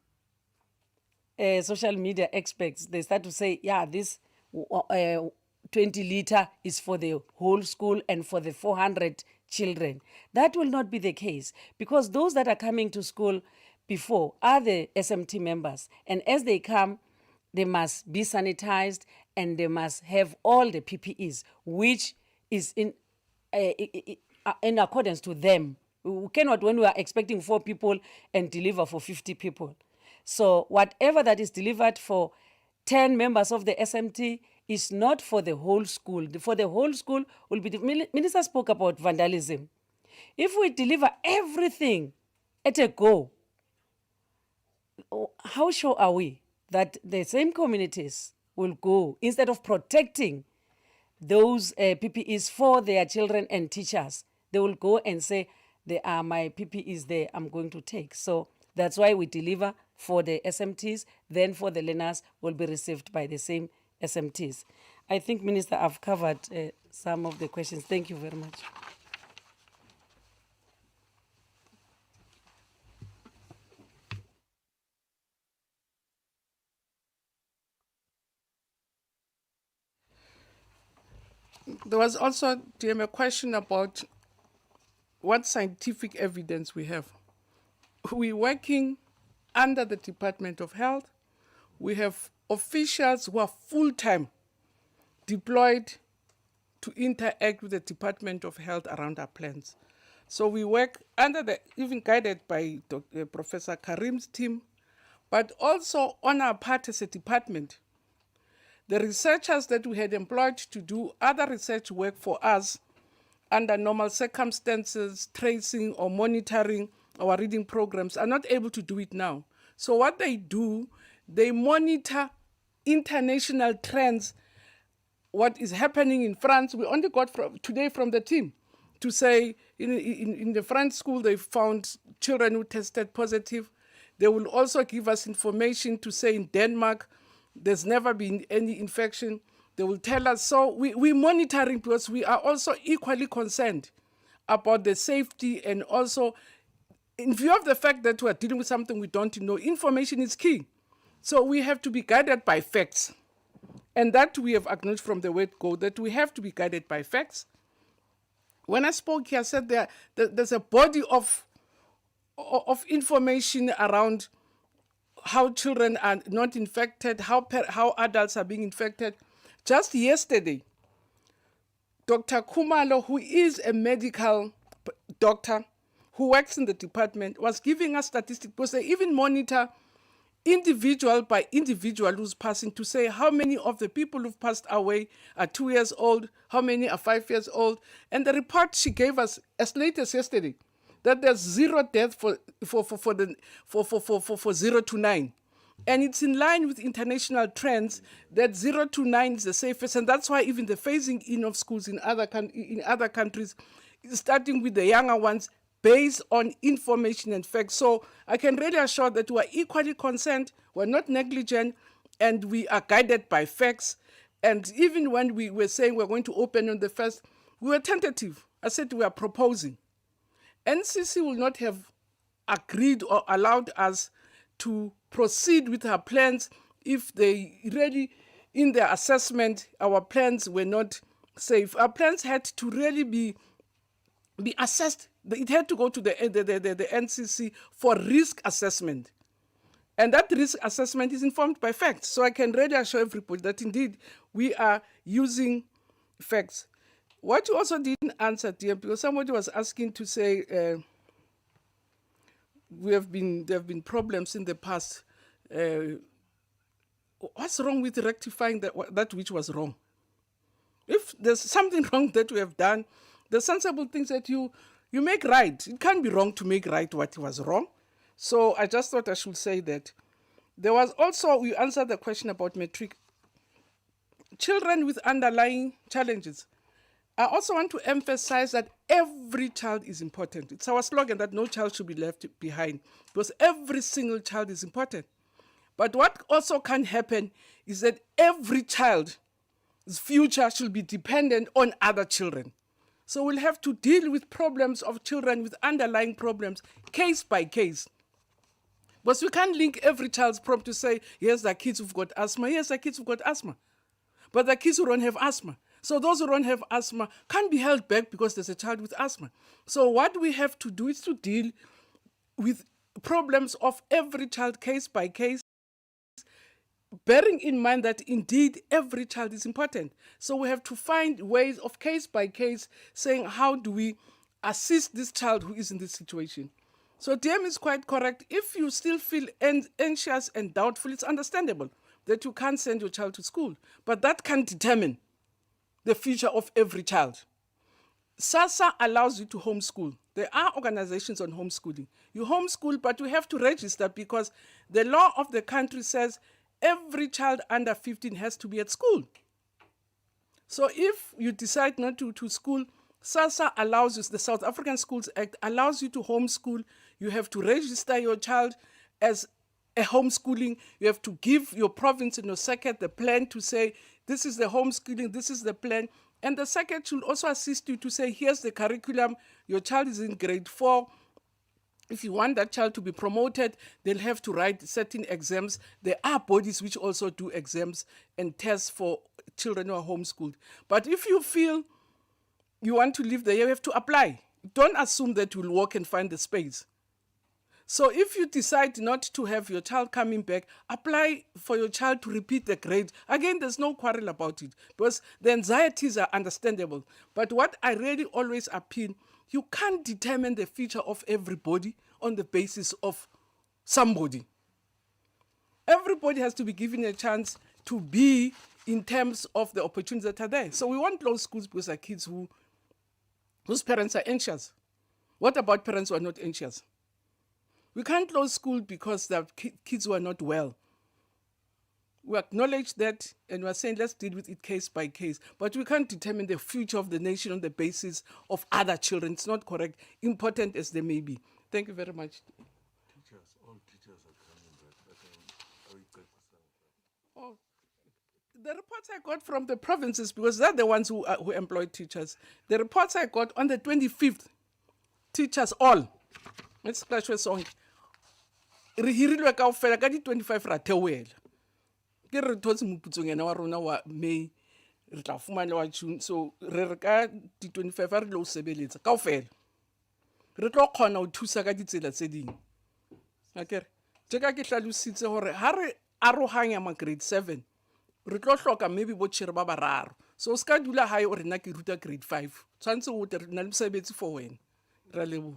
social media experts, they start to say, yeah, this 20-liter is for the whole school and for the 400 children. That will not be the case, because those that are coming to school before are the SMT members. And as they come, they must be sanitized and they must have all the PPEs, which is in accordance to them. We cannot, when we are expecting 4 people and deliver for 50 people. So whatever that is delivered for 10 members of the SMT is not for the whole school. For the whole school will be, the Minister spoke about vandalism. If we deliver everything at a go, how sure are we that the same communities will go, instead of protecting those PPEs for their children and teachers, they will go and say, there are my PPEs there, I'm going to take. So that's why we deliver for the SMTs, then for the learners will be received by the same SMTs. I think, Minister, I've covered some of the questions. Thank you very much.
There was also, DM, a question about what scientific evidence we have we're working under the Department of Health. We have officials who are full-time deployed to interact with the Department of Health around our plans. So we work even guided by Professor Karim's team, but also on our part as a department. The researchers that we had employed to do other research work for us under normal circumstances, tracing or monitoring our reading programs are not able to do it now. So what they do, they monitor international trends, what is happening in France. We only got today from the team to say in the French school they found children who tested positive. They will also give us information to say in Denmark there's never been any infection. They will tell us. So we're monitoring because we are also equally concerned about the safety, and also in view of the fact that we're dealing with something we don't know, information is key. So we have to be guided by facts. And that we have acknowledged from the word go, that we have to be guided by facts. When I spoke here, I said there's a body of information around how children are not infected, how adults are being infected. Just yesterday, Dr. Kumalo, who is a medical doctor who works in the department, was giving us statistics because they even monitor individual by individual who's passing to say how many of the people who've passed away are 2 years old, how many are 5 years old. And the report she gave us as late as yesterday, that there's 0 death for 0 to 9. And it's in line with international trends that 0 to 9 is the safest. And that's why even the phasing in of schools in other countries is starting with the younger ones based on information and facts. So I can really assure that we are equally concerned, we're not negligent, and we are guided by facts. And even when we were saying we're going to open on the 1st, we were tentative. I said we are proposing. NCC will not have agreed or allowed us to proceed with our plans if they really, in their assessment, our plans were not safe. Our plans had to really be assessed. It had to go to the NCC for risk assessment. And that risk assessment is informed by facts. So I can really assure everybody that indeed we are using facts. What you also didn't answer, dear, because somebody was asking to say there have been problems in the past. What's wrong with rectifying that which was wrong? If there's something wrong that we have done, the sensible things that you make right. It can't be wrong to make right what was wrong. So I just thought I should say that. There was also, we answered the question about matric. Children with underlying challenges. I also want to emphasize that every child is important. It's our slogan that no child should be left behind, because every single child is important. But what also can happen is that every child's future should be dependent on other children. So we'll have to deal with problems of children with underlying problems, case by case. But we can't link every child's problem to say, yes, there are kids who've got asthma, yes, there are kids who've got asthma. But there are kids who don't have asthma. So those who don't have asthma can't be held back because there's a child with asthma. So what we have to do is to deal with problems of every child case by case, bearing in mind that indeed every child is important. So we have to find ways of case by case saying how do we assist this child who is in this situation. So DM is quite correct. If you still feel anxious and doubtful, it's understandable that you can't send your child to school. But that can determine the future of every child. SASSA allows you to homeschool. There are organizations on homeschooling. You homeschool, but you have to register because the law of the country says every child under 15 has to be at school. So if you decide not to school, SASSA allows you, the South African Schools Act allows you to homeschool. You have to register your child as a homeschooling. You have to give your province and your circuit the plan to say, this is the homeschooling, this is the plan. And the circuit should also assist you to say, here's the curriculum. Your child is in grade 4. If you want that child to be promoted, they'll have to write certain exams. There are bodies which also do exams and tests for children who are homeschooled. But if you feel you want to live there, you have to apply. Don't assume that you'll walk and find the space. So if you decide not to have your child coming back, apply for your child to repeat the grade. Again, there's no quarrel about it because the anxieties are understandable. But what I really always appeal, you can't determine the future of everybody on the basis of somebody. Everybody has to be given a chance to be in terms of the opportunities that are there. So we won't close schools because there are kids whose parents are anxious. What about parents who are not anxious? We can't close school because there are kids who are not well. We acknowledge that and we're saying let's deal with it case by case. But we can't determine the future of the nation on the basis of other children. It's not correct, important as they may be. Thank you very much.
All teachers are coming back.
Oh, the reports I got from the provinces, because they're the ones who employ teachers. The reports I got on the 25th, teachers all. Let's clash with song. Re hirilwe kaofela ka di 25 ra theoela. Ke re thotse moputsong ena wa rona wa May re tla fumana wa June, so re re ka di 25 re lo sebeletsa kaofela. Re tlo khona ho thusa ka ditsela tse ding. Akere tjeka ke hlalositse hore ha re arohanya ma grade 7 re tlo hloka maybe bo tshire ba bararo. So ska dula hae o rena ke ruta grade 5 tshwantse o tle na le mosebetsi for wena. Ra lebo.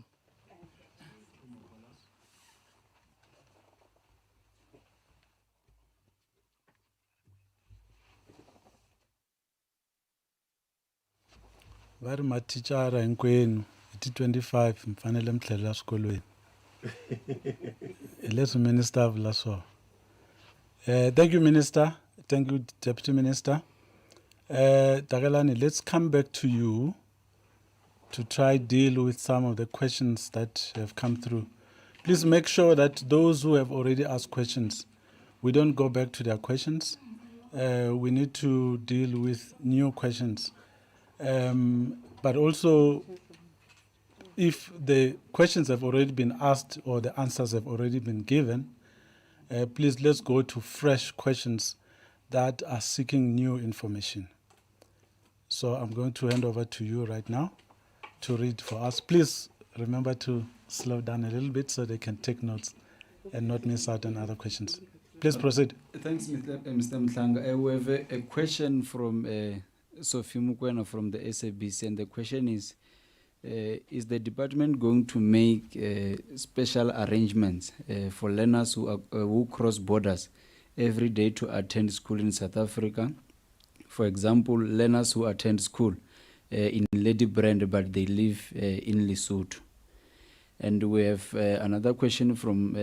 Vari mathicara hinkwenu hi ti 25 mfanele mithlelela swikolweni. Leswi minister a vula swona. Thank you, Minister. Thank you, Deputy Minister. Takalani, let's come back to you to try deal with some of the questions that have come through. Please make sure that those who have already asked questions, we don't go back to their questions. We need to deal with new questions. But also, if the questions have already been asked or the answers have already been given, please let's go to fresh questions that are seeking new information. So I'm going to hand over to you right now to read for us. Please remember to slow down a little bit so they can take notes and not miss out on other questions. Please proceed.
Thanks, Mr. Mhlanga. We have a question from Sophie Mukwena from the SABC, and the question is the department going to make special arrangements for learners who cross borders every day to attend school in South Africa? For example, learners who attend school in Lady Brand but they live in Lesotho. And we have another question from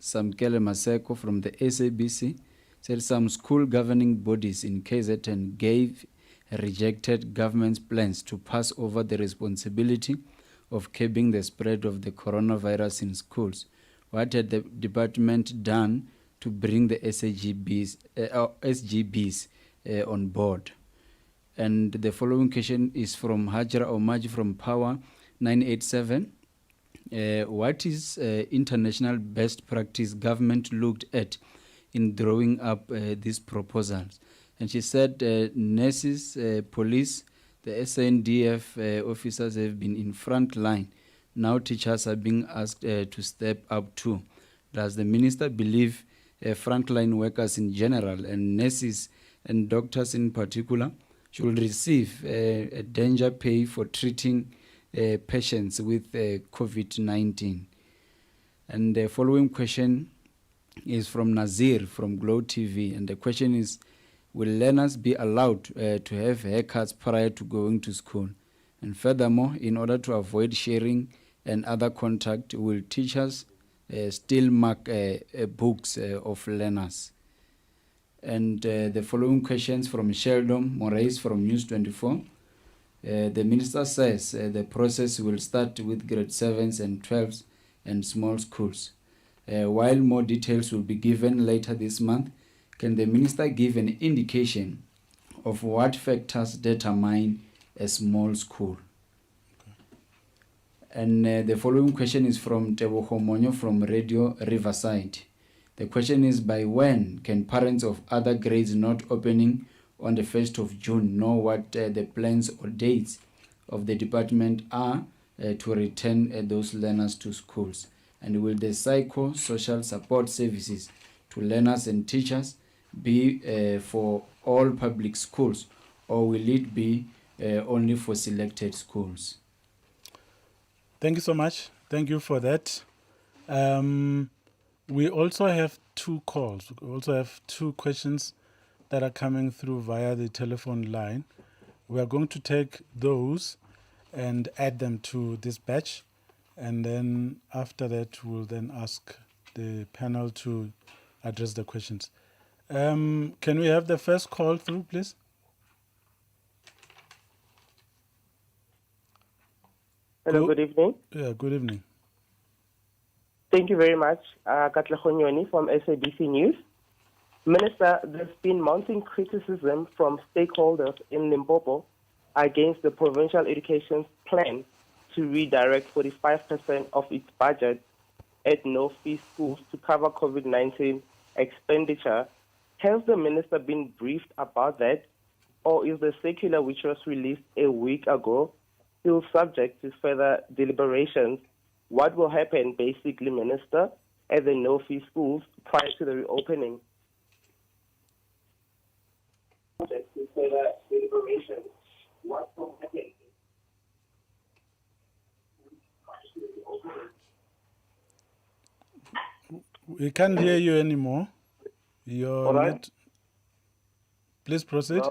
Samkele Maseko from the SABC. Said some school governing bodies in KZN rejected government's plans to pass over the responsibility of curbing the spread of the coronavirus in schools. What had the department done to bring the SGBs on board? And the following question is from Hajra Omaji from Power 987. What is international best practice government looked at in drawing up these proposals? And she said nurses, police, the SNDF officers have been in front line. Now teachers are being asked to step up too. Does the minister believe frontline workers in general and nurses and doctors in particular should receive a danger pay for treating patients with COVID-19? And the following question is from Nazir from Glow TV. And the question is, will learners be allowed to have haircuts prior to going to school? And furthermore, in order to avoid sharing and other contact, will teachers still mark books of learners? And the following questions from Sheldon Moraes from News 24. The minister says the process will start with grade 7s and 12s and small schools. While more details will be given later this month, can the minister give an indication of what factors determine a small school? Okay. And the following question is from Teboho Monyo from Radio Riverside. The question is, by when can parents of other grades not opening on the 1st of June know what the plans or dates of the department are to return those learners to schools? And will the psycho-social support services to learners and teachers be for all public schools, or will it be only for selected schools?
Thank you so much. Thank you for that. We also have 2 calls. We also have 2 questions that are coming through via the telephone line. We are going to take those and add them to this batch. And then after that, we'll then ask the panel to address the questions. Can we have the first call through, please?
Hello, good evening.
Yeah, good evening.
Thank you very much, Katlego Nyoni from SABC News. Minister, there's been mounting criticism from stakeholders in Limpopo against the provincial education plan to redirect 45% of its budget at no-fee schools to cover COVID-19 expenditure. Has the minister been briefed about that, or is the circular which was released a week ago still subject to further deliberations? What will happen, basically, Minister, at the no-fee schools prior to the reopening? Subject to further deliberations. What will happen?
We can't hear you anymore. You're
All right.
not... Please proceed.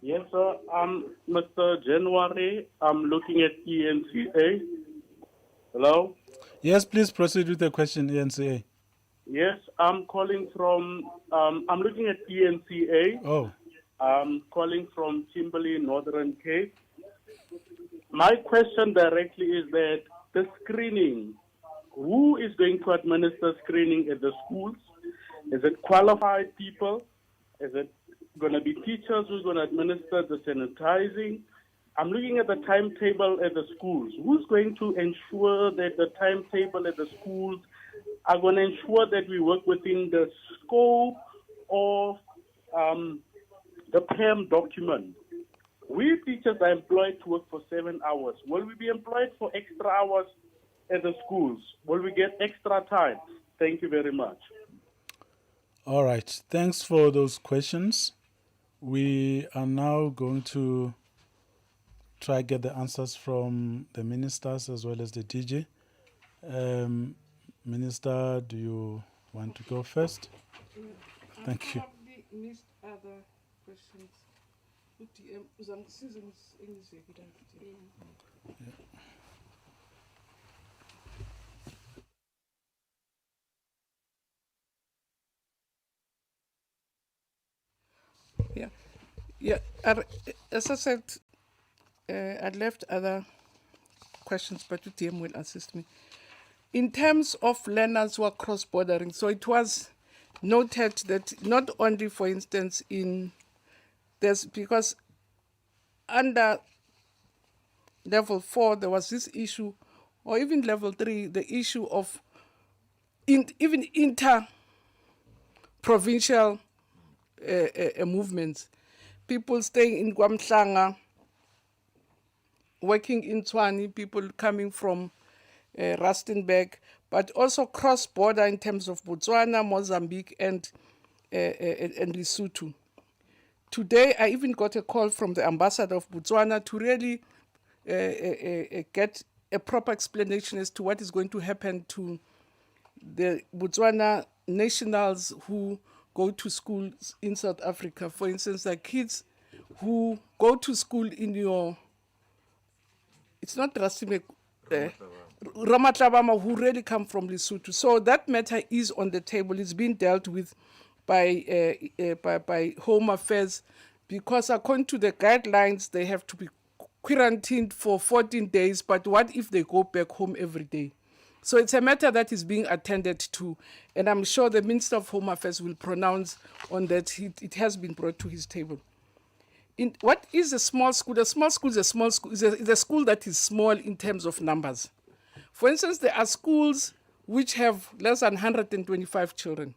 Yes, sir. Mr. January, I'm looking at ENCA. Hello?
Yes, please proceed with the question, ENCA.
Yes, I'm calling from, I'm looking at ENCA.
Oh.
I'm calling from Kimberley, Northern Cape. My question directly is that the screening, who is going to administer screening at the schools? Is it qualified people? Is it going to be teachers who's going to administer the sanitizing? I'm looking at the timetable at the schools. Who's going to ensure that the timetable at the schools are going to ensure that we work within the scope of the PAM document? We teachers are employed to work for 7 hours. Will we be employed for extra hours at the schools? Will we get extra time? Thank you very much.
All right. Thanks for those questions. We are now going to try get the answers from the ministers as well as the DJ. Minister, do you want to go first? Thank you.
Probably missed other questions. Yeah. As I said, I left other questions, but UTM will assist me. In terms of learners who are cross-bordering, so it was noted that not only, for instance, because under level 4, there was this issue, or even level 3, the issue of even inter-provincial movements. People staying in Guamhlanga, working in Tshwane, people coming from Rustenburg, but also cross-border in terms of Botswana, Mozambique, and Lesotho. Today, I even got a call from the ambassador of Botswana to really get a proper explanation as to what is going to happen to the Botswana nationals who go to schools in South Africa. For instance, like kids who go to school in it's not Rasimek, Ramatlabama, who really come from Lesotho. So that matter is on the table. It's being dealt with by Home Affairs, because according to the guidelines, they have to be quarantined for 14 days. But what if they go back home every day? So it's a matter that is being attended to, and I'm sure the Minister of Home Affairs will pronounce on that. It has been brought to his table. What is a small school? A small school is a small school. It's a school that is small in terms of numbers. For instance, there are schools which have less than 125 children,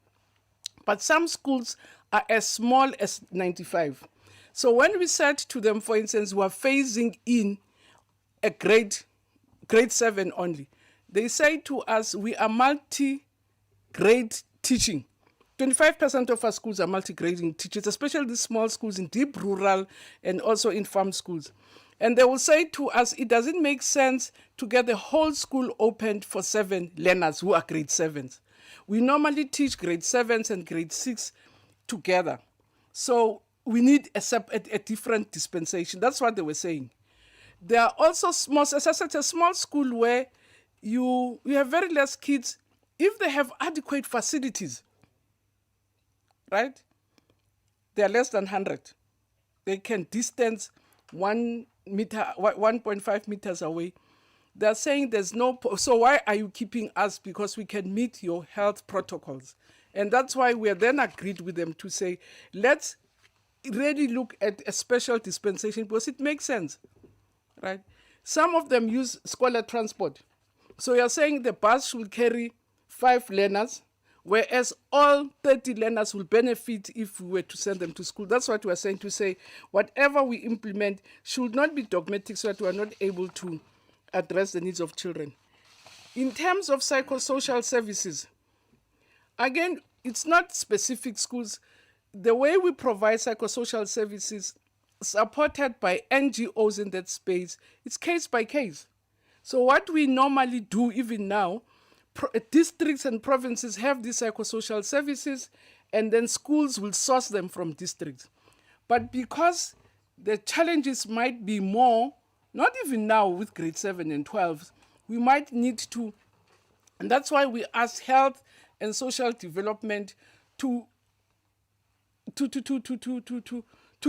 but some schools are as small as 95. So when we said to them, for instance, we are phasing in a grade 7 only, they say to us, we are multi-grade teaching. 25% of our schools are multi-grading teachers, especially the small schools in deep rural and also in farm schools. And they will say to us, it doesn't make sense to get the whole school opened for 7 learners who are grade 7s. We normally teach grade 7s and grade 6 together. So we need a different dispensation. That's what they were saying. There are also small, as I said, a small school where you have very less kids. If they have adequate facilities, right? They are less than 100. They can distance 1.5 meters away. They're saying there's no, so why are you keeping us? Because we can meet your health protocols. And that's why we are then agreed with them to say, let's really look at a special dispensation because it makes sense, right? Some of them use scholar transport. So you're saying the bus will carry 5 learners, whereas all 30 learners will benefit if we were to send them to school. That's what we're saying, to say whatever we implement should not be dogmatic so that we're not able to address the needs of children. In terms of psychosocial services, again, it's not specific schools. The way we provide psychosocial services supported by NGOs in that space, it's case by case. So what we normally do even now, districts and provinces have these psychosocial services, and then schools will source them from districts. But because the challenges might be more, not even now with grade 7 and 12, we might need to, and that's why we ask health and social development to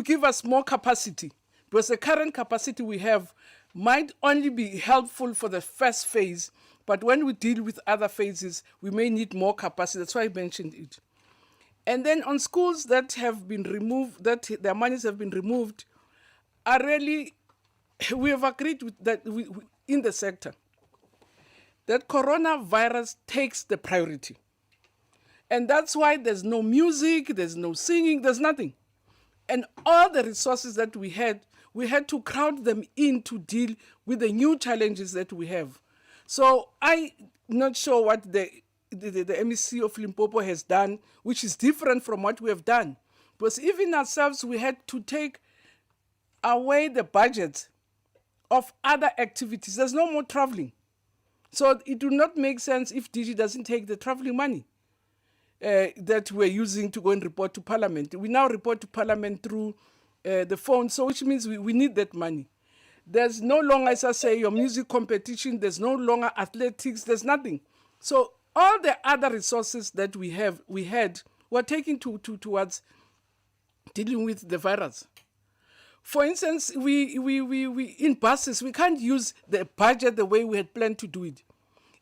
give us more capacity, because the current capacity we have might only be helpful for the first phase, but when we deal with other phases, we may need more capacity. That's why I mentioned it. And then on schools that have been removed, that their monies have been removed, are really, we have agreed with that in the sector, that coronavirus takes the priority. And that's why there's no music, there's no singing, there's nothing. And all the resources that we had to crowd them in to deal with the new challenges that we have. So I'm not sure what the MEC of Limpopo has done, which is different from what we have done. Because even ourselves, we had to take away the budget of other activities. There's no more traveling. So it will not make sense if DG doesn't take the traveling money that we're using to go and report to Parliament. We now report to Parliament through the phone, so which means we need that money. There's no longer, as I say, your music competition, there's no longer athletics, there's nothing. So all the other resources that we had, were taken towards dealing with the virus. For instance, we in buses, we can't use the budget the way we had planned to do it.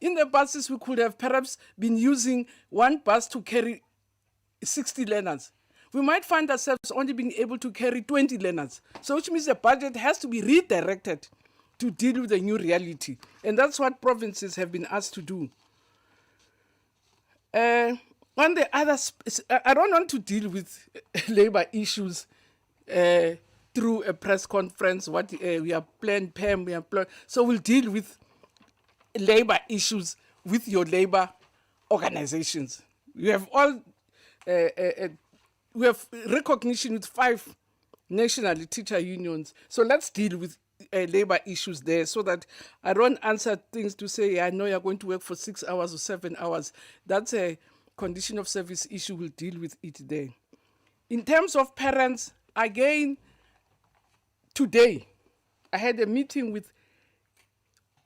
In the buses, we could have perhaps been using one bus to carry 60 learners. We might find ourselves only being able to carry 20 learners. So which means the budget has to be redirected to deal with the new reality. And that's what provinces have been asked to do. On the other, I don't want to deal with labor issues through a press conference. What we are planned, PEM, we are planned. So we'll deal with labor issues with your labor organizations. We have all, we have recognition with 5 national teacher unions. So let's deal with labor issues there so that I don't answer things to say, I know you're going to work for 6 hours or 7 hours. That's a condition of service issue. We'll deal with it there. In terms of parents, again, today, I had a meeting with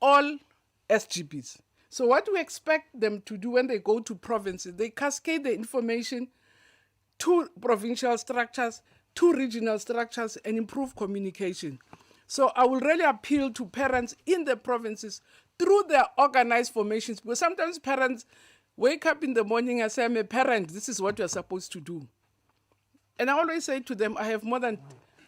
all SGBs. So what we expect them to do when they go to provinces, they cascade the information to provincial structures, to regional structures, and improve communication. So I will really appeal to parents in the provinces through their organized formations, because sometimes parents wake up in the morning and say, I'm a parent, this is what you're supposed to do. And I always say to them, I have more than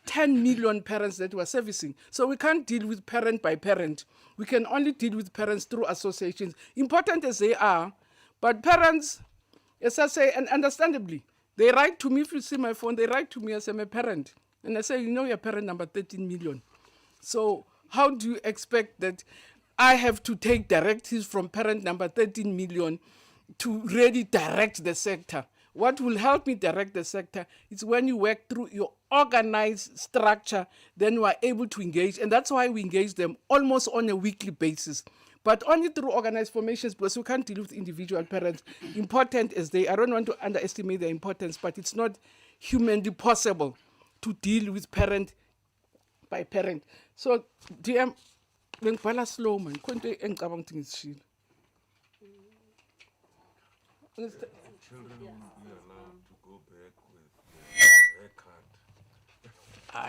10 million parents that we're servicing. So we can't deal with parent by parent. We can only deal with parents through associations, important as they are. But parents, as I say, and understandably, they write to me, if you see my phone, they write to me as I'm a parent. And I say, you know, you're parent number 13 million. So how do you expect that I have to take directives from parent number 13 million to really direct the sector. What will help me direct the sector is when you work through your organized structure, then you are able to engage. And that's why we engage them almost on a weekly basis. But only through organized formations, because we can't deal with individual parents. Important as they, I don't want to underestimate their importance, but it's not humanly possible to deal with parent by parent. So, DM, bengibhala slow man, konke engicabanga ukuthi ngizishilo.
Children will be allowed to go back with their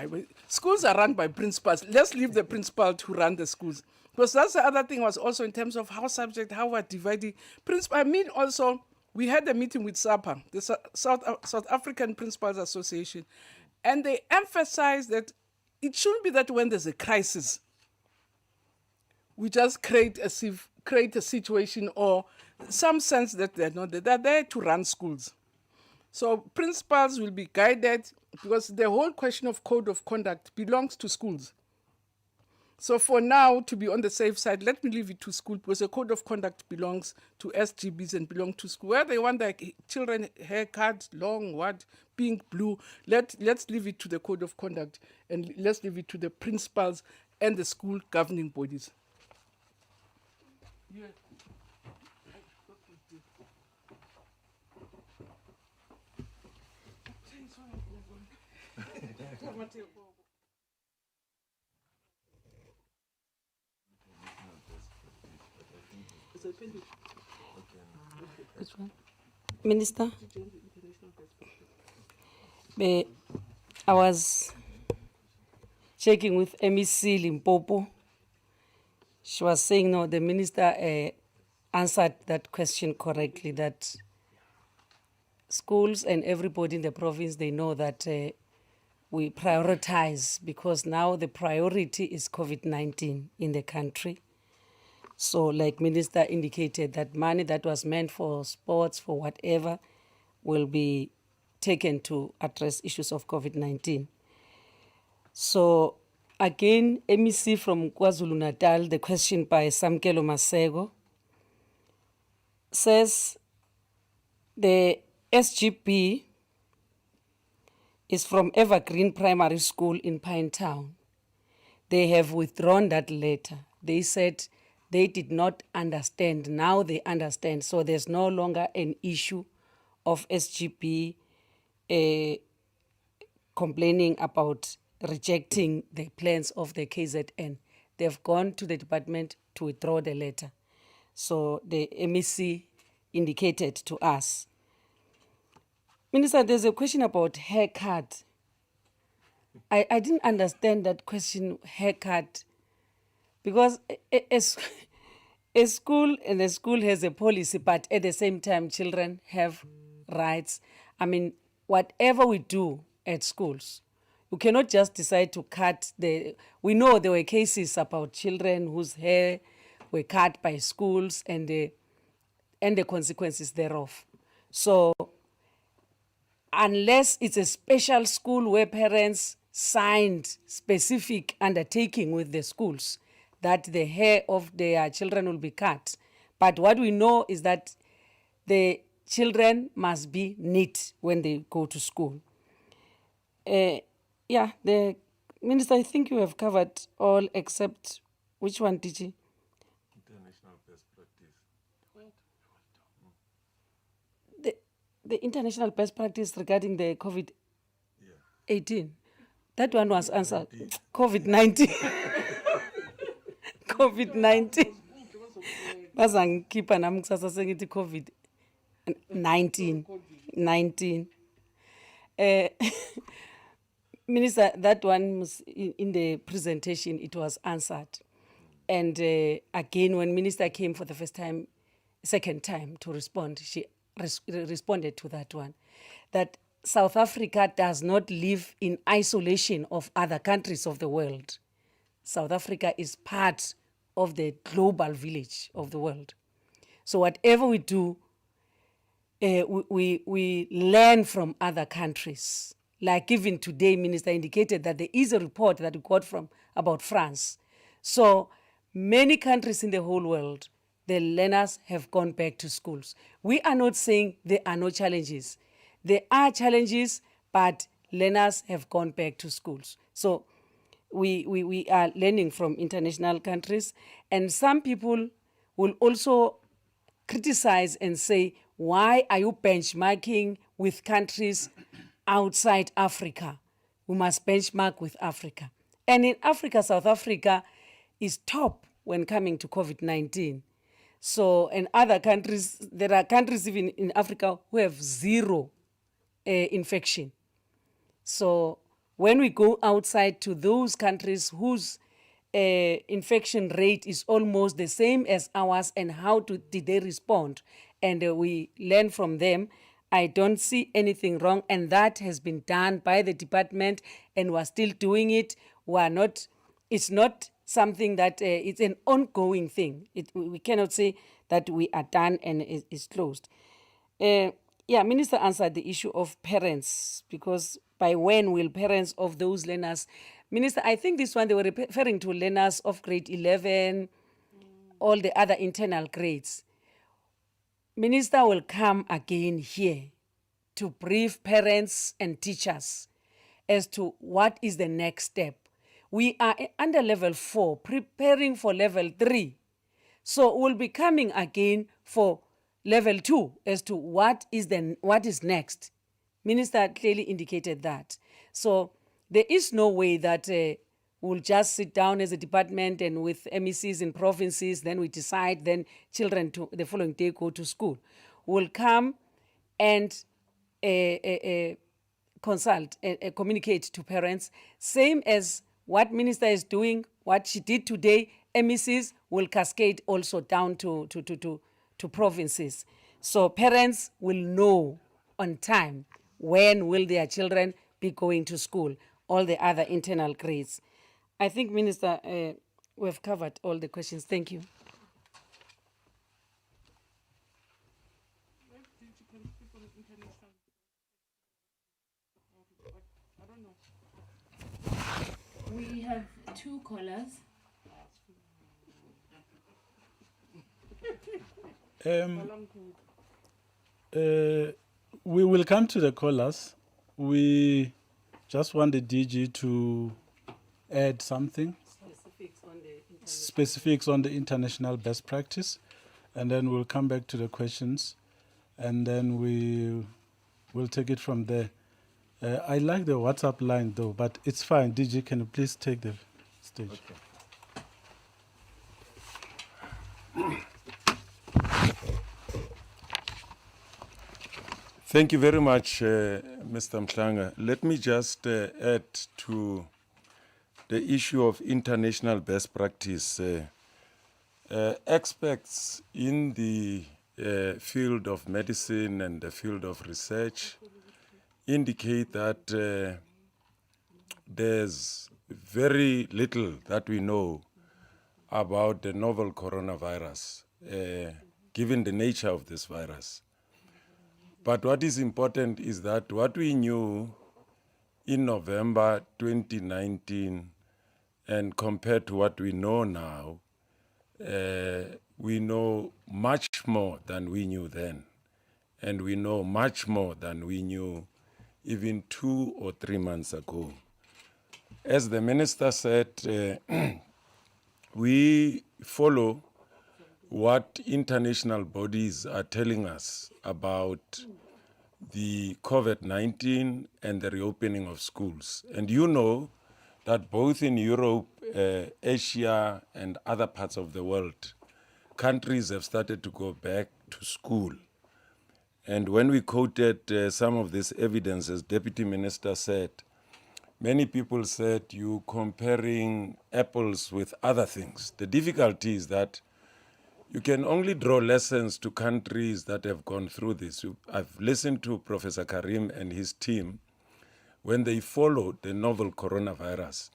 haircut.
Schools are run by principals. Let's leave the principal to run the schools. Because that's the other thing was also in terms of how we're dividing. I mean also, we had a meeting with SAPA, the South African Principals Association, and they emphasized that it shouldn't be that when there's a crisis, we just create a situation or some sense that they're not there. They're there to run schools. So principals will be guided because the whole question of code of conduct belongs to schools. So for now, to be on the safe side, let me leave it to school because the code of conduct belongs to SGBs and belong to school. Where they want their children haircut, long, what, pink, blue, let's leave it to the code of conduct and let's leave it to the principals and the school governing bodies. Yeah.
Which one? Minister? I was checking with MEC Limpopo. She was saying, no, the minister answered that question correctly, that schools and everybody in the province, they know that we prioritize because now the priority is COVID-19 in the country. So like Minister indicated, that money that was meant for sports, for whatever, will be taken to address issues of COVID-19. So again, MEC from KwaZulu-Natal, the question by Samkelo Masego, says the SGP is from Evergreen Primary School in Pinetown. They have withdrawn that letter. They said they did not understand. Now they understand. So there's no longer an issue of SGP complaining about rejecting the plans of the KZN. They've gone to the department to withdraw the letter. So the MEC indicated to us. Minister, there's a question about haircut. I didn't understand that question, haircut, because a school has a policy, but at the same time, children have rights. I mean, whatever we do at schools, you cannot just decide to cut we know there were cases about children whose hair were cut by schools and the consequences thereof. So unless it's a special school where parents signed specific undertaking with the schools that the hair of their children will be cut. But what we know is that the children must be neat when they go to school. The Minister, I think you have covered all except, which one did you?
International best practice.
The international best practice regarding the COVID-18. That one was answered. COVID-19. COVID-19. Bazangikhipha nami kusasa sengithi COVID-19. 19. Minister, that one was in the presentation, it was answered. And again, when Minister came for the second time to respond, she responded to that one, that South Africa does not live in isolation of other countries of the world. South Africa is part of the global village of the world. So whatever we do, we learn from other countries. Like even today, Minister indicated that there is a report that we got from about France. So many countries in the whole world, the learners have gone back to schools. We are not saying there are no challenges. There are challenges, but learners have gone back to schools. So we are learning from international countries, and some people will also criticize and say, why are you benchmarking with countries outside Africa? We must benchmark with Africa. And in Africa, South Africa is top when coming to COVID-19. So, in other countries, there are countries even in Africa who have zero infection. So, when we go outside to those countries whose infection rate is almost the same as ours, and how did they respond, and we learn from them, I don't see anything wrong, and that has been done by the department, and we're still doing it. It's not something that it's an ongoing thing. We cannot say that we are done and it's closed. Yeah, Minister answered the issue of parents, because by when will parents of those learners, Minister, I think this one they were referring to learners of grade 11, all the other internal grades. Minister will come again here to brief parents and teachers as to what is the next step. We are under level 4, preparing for level 3. So we'll be coming again for level 2 as to what is next. Minister clearly indicated that. So there is no way that we'll just sit down as a department and with MECs in provinces, then we decide, then children the following day go to school. We'll come and consult, communicate to parents, same as what Minister is doing, what she did today. MECs will cascade also down to provinces. So parents will know on time when will their children be going to school, all the other internal grades. I think, Minister, we've covered all the questions. Thank you.
We have 2 callers.
We will come to the callers. We just want the DG to add something, specifics on the international best practice, and then we'll come back to the questions, and then we'll take it from there. I like the WhatsApp line though, but it's fine. DG, can you please take the stage?
Okay. Thank you very much, Mr. Mhaule. Let me just add to the issue of international best practice. Experts in the field of medicine and the field of research indicate that there's very little that we know about the novel coronavirus, given the nature of this virus. But what is important is that what we knew in November 2019 and compared to what we know now, we know much more than we knew then. And we know much more than we knew even 2 or 3 months ago. As the minister said, we follow what international bodies are telling us about the COVID-19 and the reopening of schools. And you know that both in Europe, Asia, and other parts of the world, countries have started to go back to school. And when we quoted some of this evidence, as Deputy Minister said, many people said you comparing apples with other things. The difficulty is that you can only draw lessons to countries that have gone through this. I've listened to Professor Karim and his team when they followed the novel coronavirus.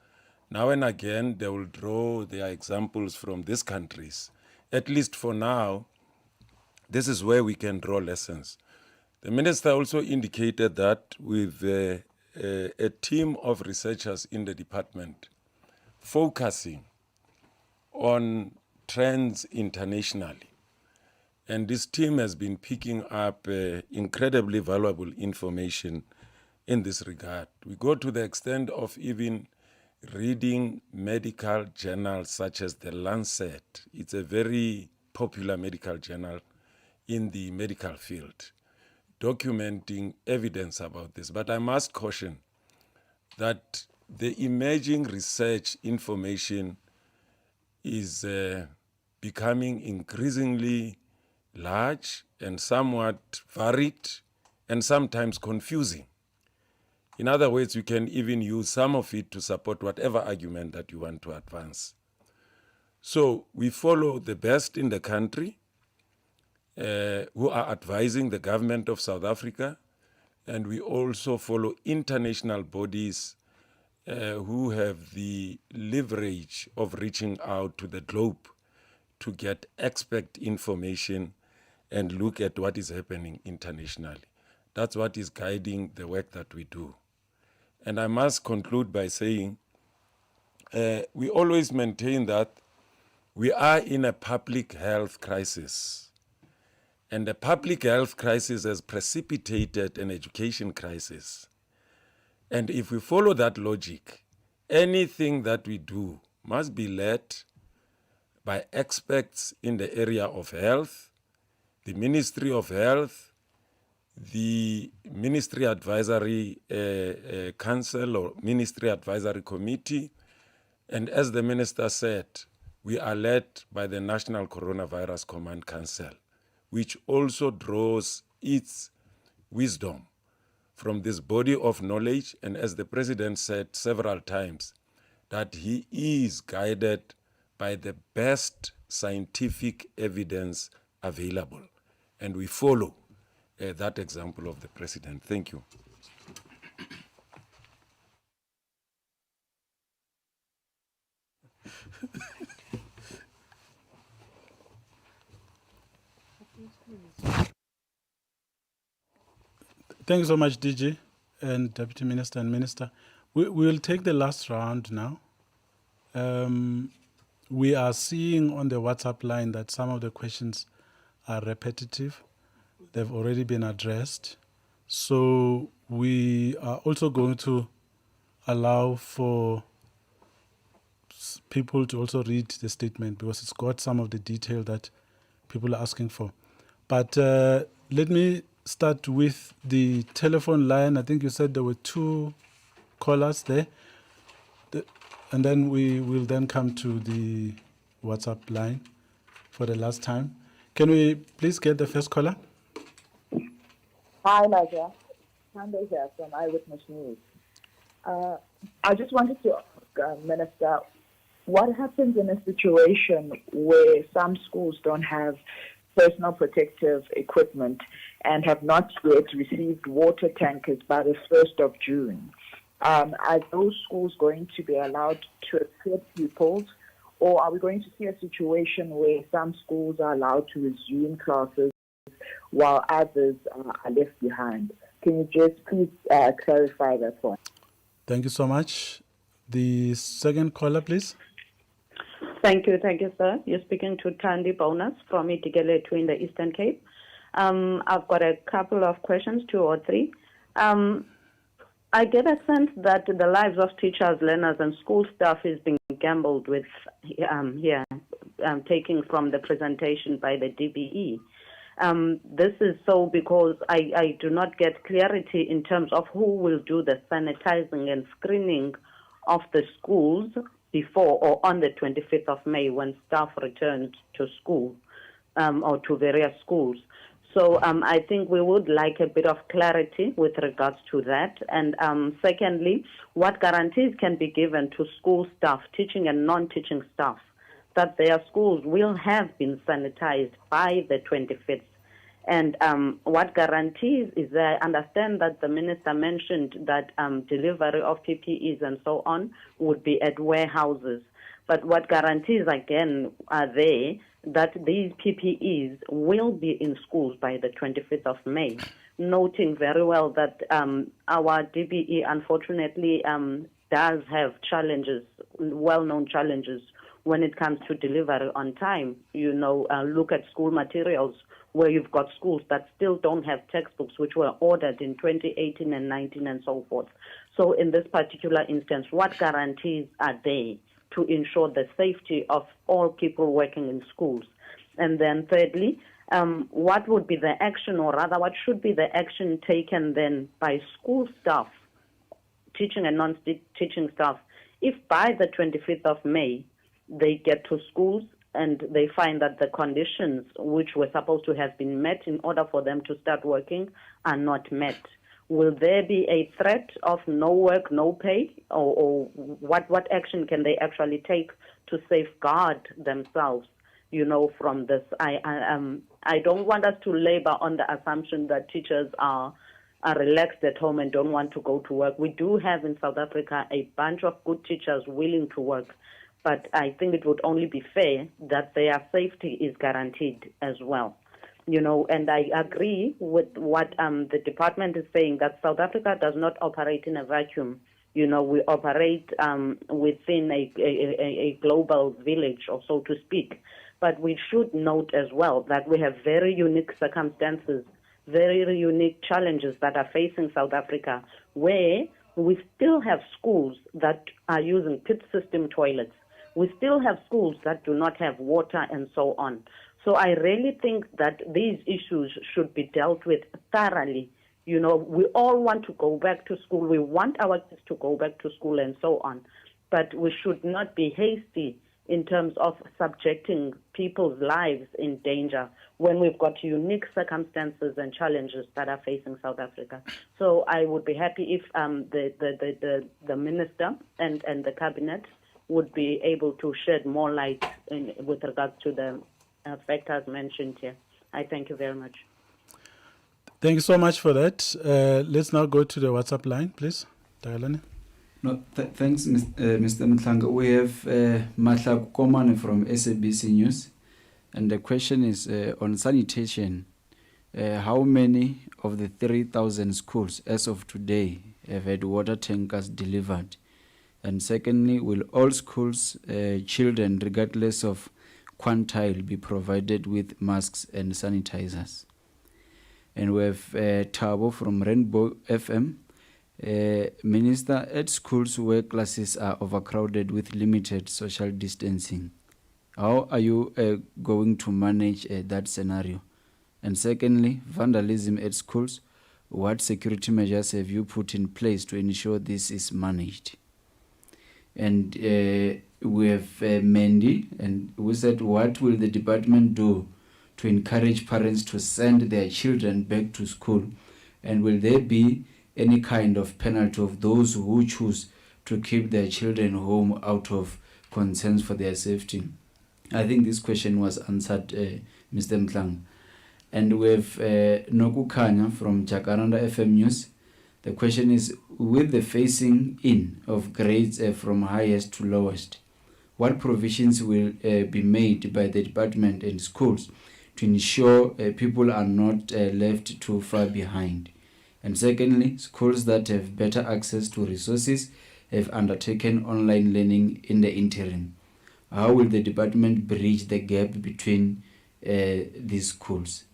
Now and again, they will draw their examples from these countries. At least for now, this is where we can draw lessons. The minister also indicated that with a team of researchers in the department focusing on trends internationally. And this team has been picking up incredibly valuable information in this regard. We go to the extent of even reading medical journals such as the Lancet. It's a very popular medical journal in the medical field, documenting evidence about this. But I must caution that the emerging research information is becoming increasingly large and somewhat varied and sometimes confusing. In other words, you can even use some of it to support whatever argument that you want to advance. So we follow the best in the country who are advising the government of South Africa, and we also follow international bodies who have the leverage of reaching out to the globe to get expert information and look at what is happening internationally. That's what is guiding the work that we do. And I must conclude by saying we always maintain that we are in a public health crisis. And the public health crisis has precipitated an education crisis. And if we follow that logic, anything that we do must be led by experts in the area of health, the Ministry of Health, the Ministry Advisory Council or Ministry Advisory Committee, and as the Minister said, we are led by the National Coronavirus Command Council, which also draws its wisdom from this body of knowledge, and as the President said several times, that he is guided by the best scientific evidence available. And we follow that example of the President. Thank you.
Thank you so much, DG and Deputy Minister and Minister. We will take the last round now. We are seeing on the WhatsApp line that some of the questions are repetitive. They've already been addressed. So we are also going to allow for people to also read the statement because it's got some of the detail that people are asking for. But let me start with the telephone line. I think you said there were 2 callers there. And then we will then come to the WhatsApp line for the last time. Can we please get the first caller?
Hi, Naja. Sande here from Eyewitness News. I just wanted to ask, Minister, what happens in a situation where some schools don't have personal protective equipment and have not yet received water tankers by the 1st of June? Are those schools going to be allowed to accept pupils, or are we going to see a situation where some schools are allowed to resume classes while others are left behind? Can you just please clarify that point?
Thank you so much. The second caller, please.
Thank you, sir. You're speaking to Tandy Bonus from Itigeletu in the Eastern Cape. I've got a couple of questions, 2 or 3. I get a sense that the lives of teachers, learners, and school staff is being gambled with here, taking from the presentation by the DBE. This is so because I do not get clarity in terms of who will do the sanitizing and screening of the schools before or on the 25th of May when staff returned to school or to various schools. So I think we would like a bit of clarity with regards to that. And secondly, what guarantees can be given to school staff, teaching and non-teaching staff, that their schools will have been sanitized by the 25th? And what guarantees is there? I understand that the minister mentioned that delivery of PPEs and so on would be at warehouses. But what guarantees, again, are there that these PPEs will be in schools by the 25th of May? Noting very well that our DBE, unfortunately, does have challenges, well-known challenges,
when it comes to delivery on time. Look at school materials where you've got schools that still don't have textbooks which were ordered in 2018 and 19 and so forth. So in this particular instance, what guarantees are there to ensure the safety of all people working in schools? And then thirdly, what would be the action, or rather what should be the action taken then by school staff, teaching and non-teaching staff, if by the 25th of May they get to schools and they find that the conditions which were supposed to have been met in order for them to start working are not met? Will there be a threat of no work, no pay, or what action can they actually take to safeguard themselves, from this? I don't want us to labor on the assumption that teachers are relaxed at home and don't want to go to work. We do have in South Africa a bunch of good teachers willing to work, but I think it would only be fair that their safety is guaranteed as well. And I agree with what the department is saying, that South Africa does not operate in a vacuum. We operate within a global village, or so to speak. But we should note as well that we have very unique circumstances, very unique challenges that are facing South Africa, where we still have schools that are using pit system toilets. We still have schools that do not have water and so on. So I really think that these issues should be dealt with thoroughly. We all want to go back to school. We want our kids to go back to school and so on. But we should not be hasty in terms of subjecting people's lives in danger when we've got unique circumstances and challenges that are facing South Africa. So I would be happy if the minister and the cabinet would be able to shed more light with regards to the factors mentioned here. I thank you very much.
Thank you so much for that. Let's now go to the WhatsApp line, please. Dialani.
No, thanks, Mr. Mhaule. We have Makgabo from SABC News, and the question is on sanitation. How many of the 3,000 schools as of today have had water tankers delivered? And secondly, will all schools, children, regardless of quantile, be provided with masks and sanitizers? And we have Thabo from Rainbow FM. Minister, at schools where classes are overcrowded with limited social distancing, how are you going to manage that scenario? And secondly, vandalism at schools, what security measures have you put in place to ensure this is managed? And we have Mandy, and who said, what will the department do to encourage parents to send their children back to school? And will there be any kind of penalty of those who choose to keep their children home out of concerns for their safety? I think this question was answered, Mr. Mhaule. And we have Nokukanya from Jacaranda FM News. The question is, with the phasing in of grades from highest to lowest, what provisions will be made by the department and schools to ensure people are not left too far behind? And secondly, schools that have better access to resources have undertaken online learning in the interim. How will the department bridge the gap between these schools?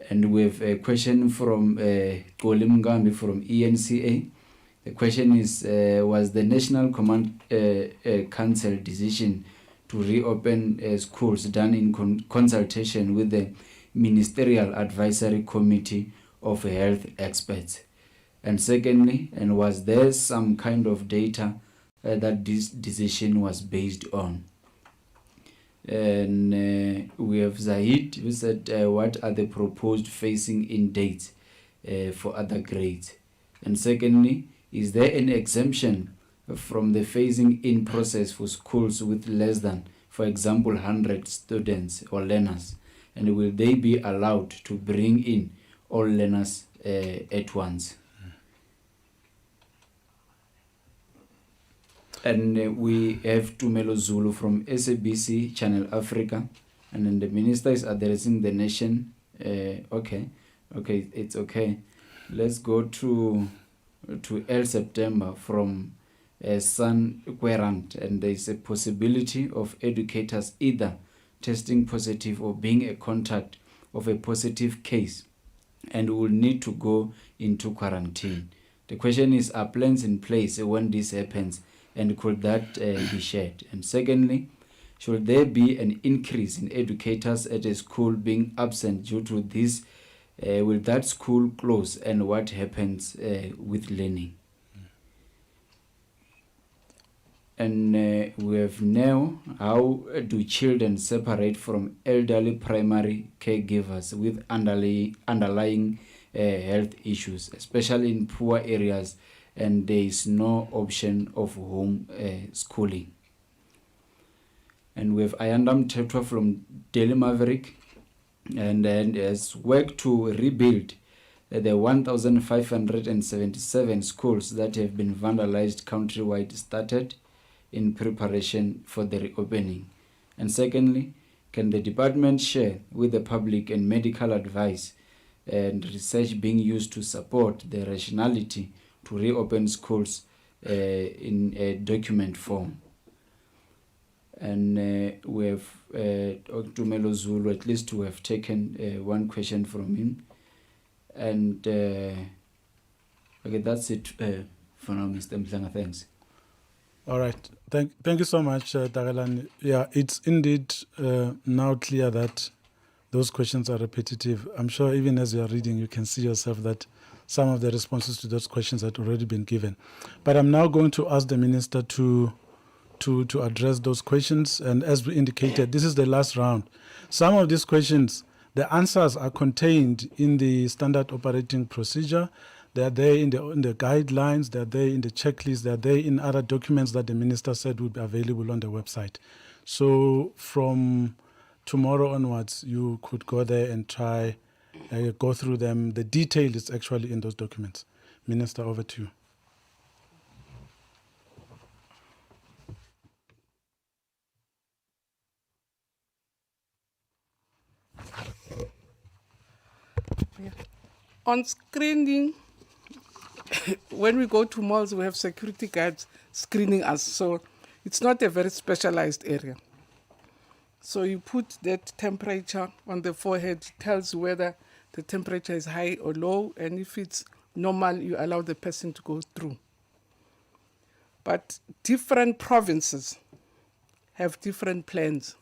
And we have a question from Kolim Ngambi from ENCA. The question is, was the National Command Council decision to reopen schools done in consultation with the Ministerial Advisory Committee of Health Experts? And secondly, and was there some kind of data that this decision was based on? And we have Zahid, who said, what are the proposed phasing in dates for other grades? And secondly, is there an exemption from the phasing in process for schools with less than, for example, 100 students or learners? And will they be allowed to bring in all learners at once? And we have Tumelo Zulu from SABC Channel Africa, and then the minister is addressing the nation. Okay, it's okay. Let's go to El September from San Querant, and there is a possibility of educators either testing positive or being a contact of a positive case and will need to go into quarantine. The question is, are plans in place when this happens, and could that be shared? And secondly, should there be an increase in educators at a school being absent due to this? Will that school close, and what happens with learning? And we have now, how do children separate from elderly primary caregivers with underlying health issues, especially in poor areas, and there is no option of home schooling? And we have Ayanda Mthethwa from Daily Maverick, and has worked to rebuild the 1,577 schools that have been vandalized countrywide started in preparation for the reopening. And secondly, can the department share with the public and medical advice and research being used to support the rationality to reopen schools in a document form? And we have Tumelo Zulu, at least we have taken one question from him. And okay, that's it for now, Mr. Mhlanga. Thanks.
All right. Thank you so much, Tagalani. Yeah, it's indeed now clear that those questions are repetitive. I'm sure even as you are reading, you can see yourself that some of the responses to those questions had already been given. But I'm now going to ask the minister to address those questions. And as we indicated, this is the last round. Some of these questions, the answers are contained in the standard operating procedure. They are there in the guidelines, they are there in the checklist, they are there in other documents that the minister said would be available on the website. So from tomorrow onwards, you could go there and try go through them. The detail is actually in those documents. Minister, over to you.
On screening, when we go to malls, we have security guards screening us. So it's not a very specialized area. So you put that temperature on the forehead, it tells whether the temperature is high or low, and if it's normal, you allow the person to go through. But different provinces have different plans.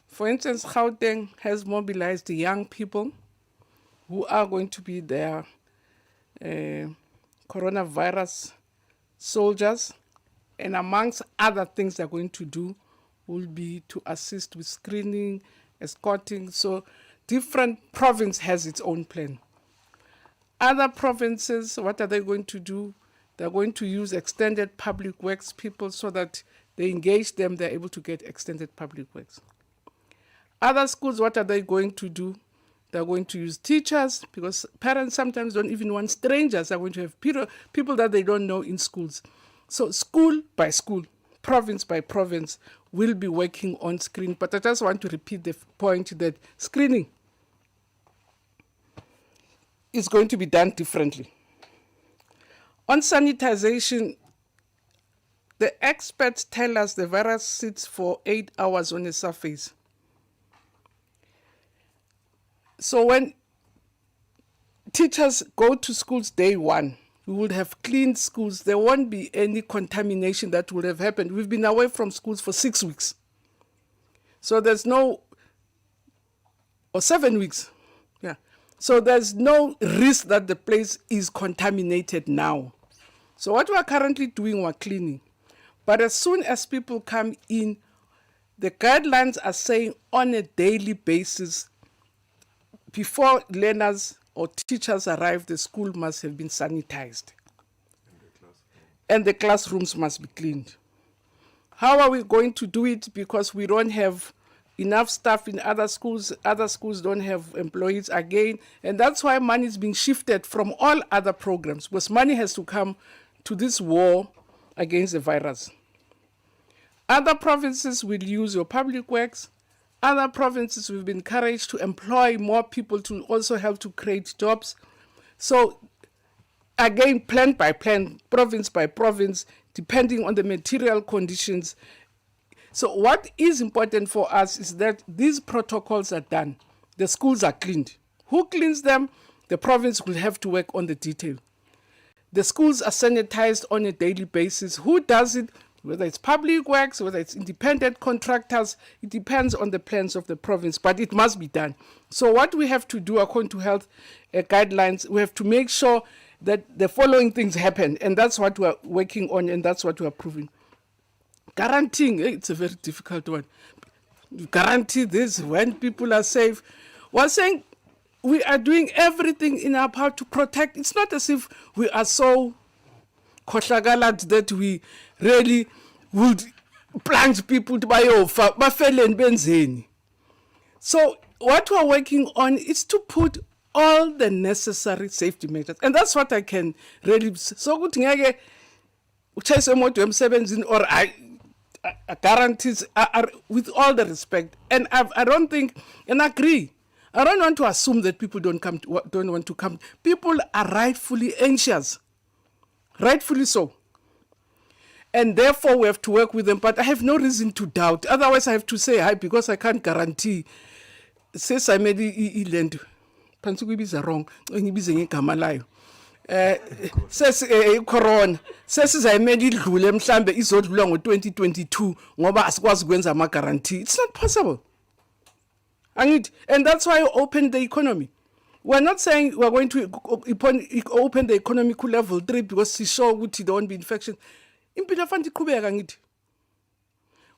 For instance, Gauteng has mobilized the young people who are going to be their coronavirus soldiers, and amongst other things they're going to do will be to assist with screening, escorting. So different province has its own plan. Other provinces, what are they going to do? They're going to use extended public works people so that they engage them, they're able to get extended public works. Other schools, what are they going to do? They're going to use teachers, because parents sometimes don't even want strangers. They're going to have people that they don't know in schools. So school by school, province by province, will be working on screening. But I just want to repeat the point that screening is going to be done differently. On sanitization, the experts tell us the virus sits for 8 hours on the surface. So when teachers go to schools day one, we would have cleaned schools. There won't be any contamination that would have happened. We've been away from schools for 6 weeks. So there's no, or 7 weeks. Yeah. So there's no risk that the place is contaminated now. So what we're currently doing, we're cleaning. But as soon as people come in, the guidelines are saying on a daily basis, before learners or teachers arrive, the school must have been sanitized. And the classrooms must be cleaned. How are we going to do it? Because we don't have enough staff in other schools don't have employees again, and that's why money is being shifted from all other programs, because money has to come to this war against the virus. Other provinces will use your public works. Other provinces will be encouraged to employ more people to also help to create jobs. So again, plan by plan, province by province, depending on the material conditions. So what is important for us is that these protocols are done. The schools are cleaned. Who cleans them? The province will have to work on the detail. The schools are sanitized on a daily basis. Who does it? Whether it's public works, whether it's independent contractors, it depends on the plans of the province, but it must be done. So what we have to do according to health guidelines, we have to make sure that the following things happen, and that's what we're working on, and that's what we're proving. Guaranteeing, it's a very difficult one. Guarantee this when people are safe. We're saying we are doing everything in our power to protect. It's not as if we are so khohlakalat that we really would plunge people to bayofa bafele benzeni. So what we're working on is to put all the necessary safety measures, and that's what I can really. So good ngeke uchase emoto emsebenzini or I guarantees are with all the respect, and I don't think and agree. I don't want to assume that people don't want to come. People are rightfully anxious, rightfully so, and therefore we have to work with them. But I have no reason to doubt. Otherwise, I have to say hi because I can't guarantee. Says I made land. Pansukibiza wrong. Ngibizeng igama layo. Says corona. Says I made idlule mhlambe izodlula ngo2022 ngoba asikwazi kwenza ama guarantee. It's not possible. And that's why we open the economy. We're not saying we're going to open the economy to level 3 because we sure there won't be infection. Impilo fanti qhubeka ngithi.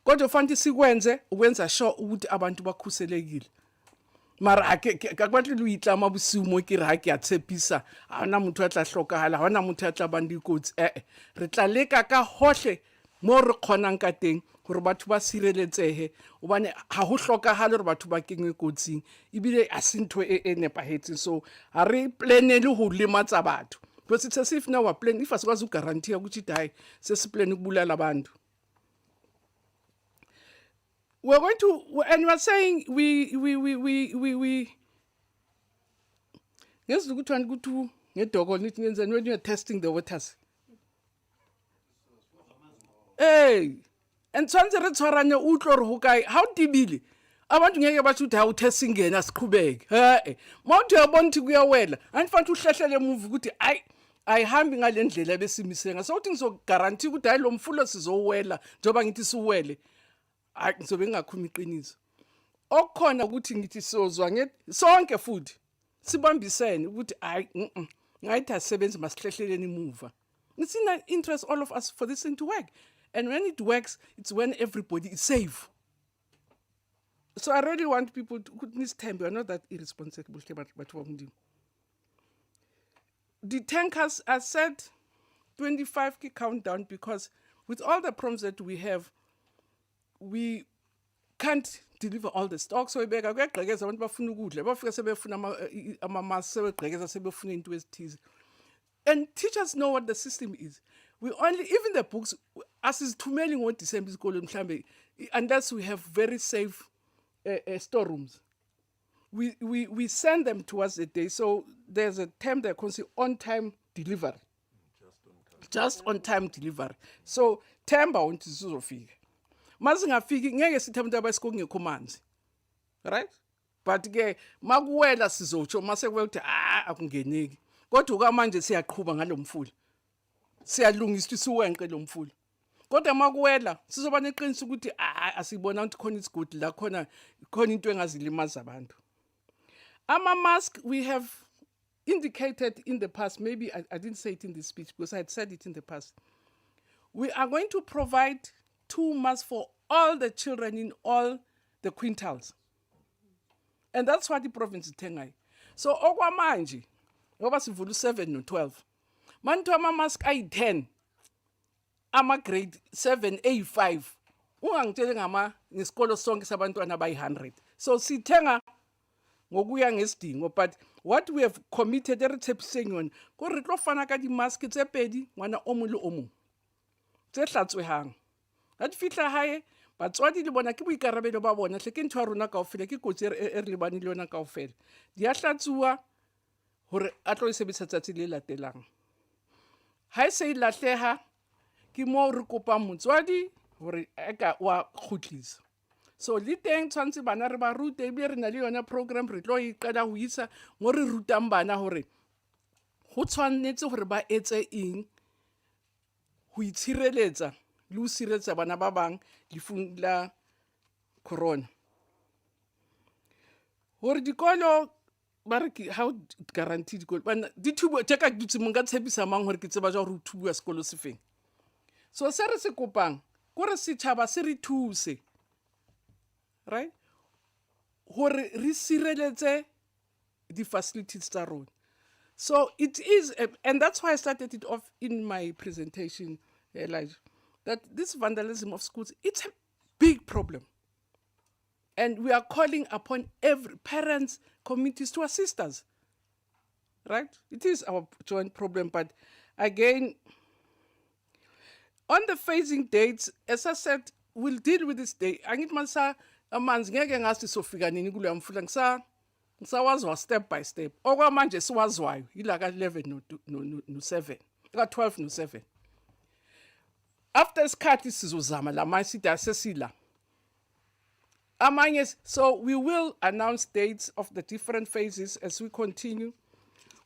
Kodwa fanti sikwenze ukwenza sure ukuthi abantu bakhuselekile. Mara akakwatli luitlama busumo ke ra ke a tshepisa ana motho a tla hlokahala hona motho a tla bandi kotsi re tla leka ka hohle mo re khonang ka teng gore batho ba sireletsehe obane ha ho hlokahale gore batho ba kengwe kotsing ibile a sintho e nepahetse. So ha re planele ho lematsa batho because it's as if now we plan if asikwazi uguarantee ukuthi dai se plan ukubulala abantu. We're going to, and we're saying yes, look to go to when you're testing the waters. Hey, and Sansa Retsorana Utlor Hukai, how dibili? I want to hear about you how testing again as Kubeg. Hey, Mount your bond to go well, and found to share move good. I having a lend lebesi missing. So things so guarantee good I long full of so well, jobbing it is so well. I so bengakhumi okhona ukuthi ngithi sozwa sonke futhi sibambisene ukuthi ngathi asebenze masihlehleleni emuva. It's in the interest all of us for this thing to work, and when it works it's when everybody is safe. So I really want people to put this time. We are not that irresponsible but the tankers are set 25 countdown because with all the problems that we have, we can't deliver all the stock. So we beg kuyagqekeza abantu bafuna ukudla bafika sebefuna ama-mask sebegqekeza sebefuna into ezithize. And teachers know what the system is. We only, even the books, asizithumeli ngoDisemba isikole mhlambe unless we have very safe storerooms. We send them towards the day. So there's a term they call on-time delivery. Just on-time delivery. So Themba until sizofika. Mazingafiki ngeke sithi abantu abayisikho kungekho manzi. Right? But ke makuwela sizotsho mase kuwe ukuthi akungeneki. Kodwa ukamanje siyaqhubha ngalomfula. Siyalungisa isiwenqe lomfula. Kodwa makuwela sizoba neqiniso ukuthi asibona ukuthi khona isigodi la khona into engazilimaza abantu. Ama-mask we have indicated in the past, maybe I didn't say it in this speech because I had said it in the past. We are going to provide 2 masks for all the children in all the quintals. And that's what the province is telling. So, okwamanje, ngoba sivula 7 no 12. Mantu ama-mask ayi-10, ama-grade 7, A5. Ungangitsheli ngesikolo sonke sabantwana abayi-100. So, sithenga ngokuya ngesidingo, but what we have committed erethepiseng yona gore re tlo fana ka di-mask tse pedi ngwana o mong le o mong tse hlatswehang. That fitla hae batswadi le bona ke boikarabelo ba bona hle ke ntho ya rona kaofela ke kotsi e re lebane le yona kaofela di a hlatsuwa hore a tlo e sebetsa tsatsi le latelang. ha e se e lahleha ke mo re kopa motswadi hore eka wa khutlisa. So le teng tshwantse bana re ba rute ebile re na le yona program re tlo e qala ho isa mo re rutang bana hore ho tshwanetse hore ba etse eng ho itshireletsa le ho sireletsa bana ba bang lefung la corona. Hore dikolo ba re how guarantee dikolo bana di thubo tse ka dutse mo ka tshepisa mang hore ke tseba ja hore ho thubuwa sekolo se feng. So se re se kopang gore setšhaba se re thuse, right, hore re sireletse the facilities tsa rona. So it is, and that's why I started it off in my presentation, Elijah, that this vandalism of schools, it's a big problem. And we are calling upon every parents, communities to assist us, right? It is our joint problem, but again, on the phasing dates, as I said, we'll deal with this day. Angit mansa amanzi ngeke ngasi sofika nini kule mfula ngisawazwa step by step. Okwamanje siwazwayo ila ka 11 no 7. Ka 12 no 7. After isikhathi sizozama la masithi asesila. Amanye, so we will announce dates of the different phases as we continue.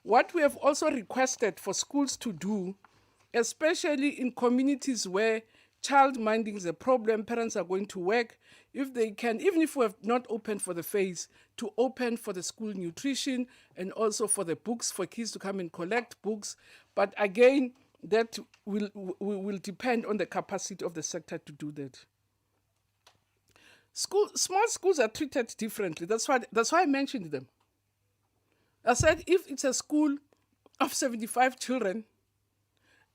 What we have also requested for schools to do, especially in communities where child minding is a problem, parents are going to work, if they can, even if we have not opened for the phase, to open for the school nutrition and also for the books, for kids to come and collect books. But again, that will depend on the capacity of the sector to do that. Small schools are treated differently. That's why I mentioned them. I said if it's a school of 75 children,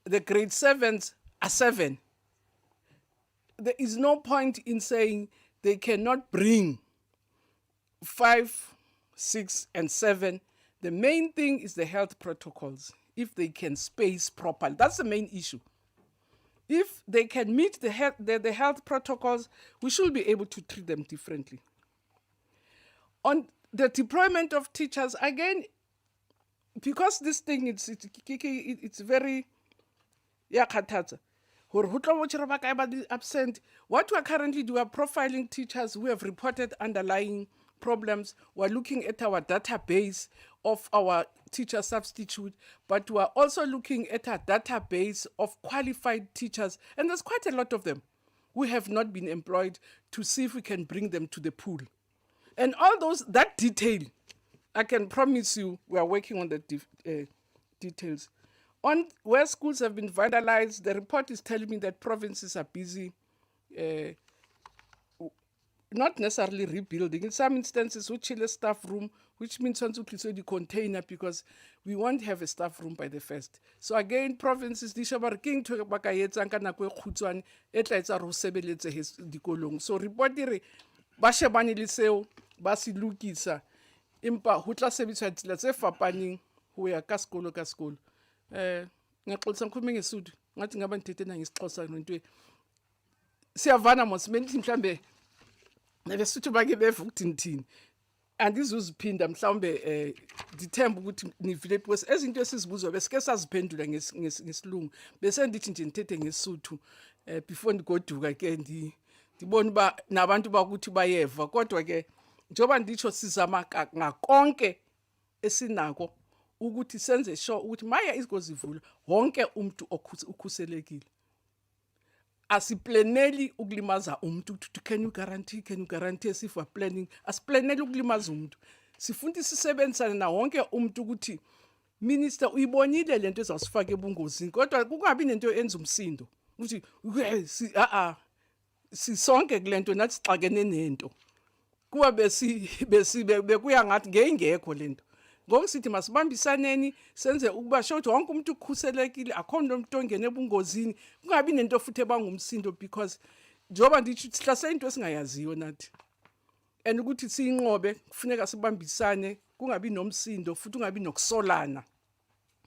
the grade 7s are 7. There is no point in saying they cannot bring 5, 6, and 7. The main thing is the health protocols, if they can space properly. That's the main issue. If they can meet the health protocols, we should be able to treat them differently. On the deployment of teachers, again, because this thing, it's very absent. What we are currently doing, we are profiling teachers who have reported underlying problems. We're looking at our database of our teacher substitute, but we are also looking at a database of qualified teachers, and there's quite a lot of them who have not been employed, to see if we can bring them to the pool. And all those, that detail, I can promise you, we are working on the details. On where schools have been vandalized, the report is telling me that provinces are busy, not necessarily rebuilding. In some instances, we chill a staff room, which means the container, because we won't have a staff room by the 1st. So again, provinces, di shaba king to bakayetsa ka nako e khutshwane e tla etsa ro sebeletse dikolong. So report dire ba shebane le seo ba se lokisa, empa ho tla sebediswa ditsela tse fapaneng ho ya ka sekolo ka sekolo. Ngiyaxolisa ngikhuluma ngeSuthu ngathi ngaba ngithethe nangesixhosa nento siyavana mos menti mhlambe nebesuthu bake beva ukuthini andizuziphinda mhlawumbe dithemba ukuthi nivile because ezinto esizibuzwa besike saziphendula ngesilungu bese ndithi nje ngithethe ngeSuthu before ndigoduka ke ndibona ba nabantu bakuthi bayeva, kodwa ke njoba nditsho sizama ngakonke esinako ukuthi senze sure ukuthi maya izigozivula wonke umuntu ukhuselekile. Asiplaneli ukulimaza umuntu, can you guarantee if we're planning, asiplaneli ukulimaza umuntu. Sifundisa sisebenzisana na wonke umuntu ukuthi minister uyibonile lento ezawusifaka ebungozini, kodwa kungabi nento enza umsindo ukuthi sisonke kulento nathi sixakene nento kuba bekuya ngathi ngeyingekho lento. Ngosithi masibambisaneni senze ukuba show ukuthi wonke umuntu ukhuselekile, akho nomuntu ongene ebungozini, kungabi nento futhi ebangumsindo, because njoba ndithi sihlase into esingayaziyo nathi, and ukuthi siyinqobe kufuneka sibambisane, kungabi nomsindo futhi kungabi nokusolana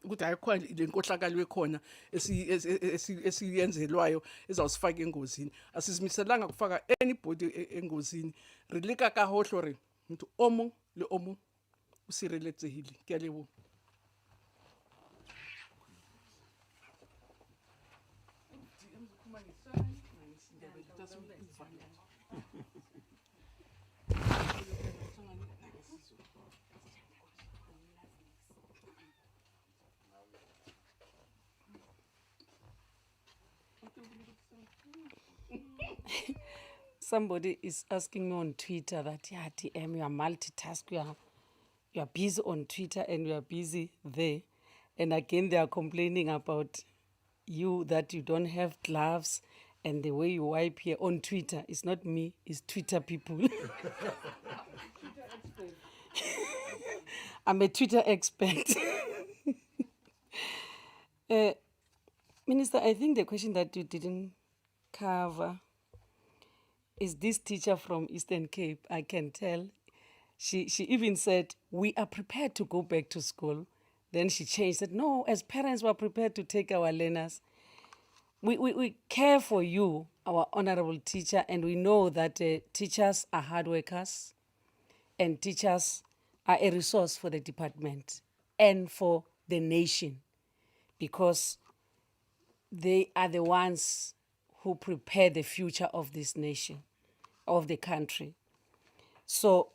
ukuthi ayikho le nkohlakalo ekhona esiyenzelwayo ezawusifaka engozini. Asizimiselanga kufaka anybody engozini. Rilika ka hohlo re mntu omo le omo usireletsehile. Ke a leboha.
Somebody is asking me on Twitter that, yeah, TM, you are multitask, you are busy on Twitter and you are busy there. And again, they are complaining about you, that you don't have gloves and the way you wipe here on Twitter. It's not me, it's Twitter people. I'm a Twitter expert. Minister, I think the question that you didn't cover is this teacher from Eastern Cape. I can tell. She even said, we are prepared to go back to school. Then she changed it. No, as parents, we're prepared to take our learners. We care for you, our honorable teacher, and we know that teachers are hard workers and teachers are a resource for the department and for the nation, because they are the ones who prepare the future of this nation, of the country. So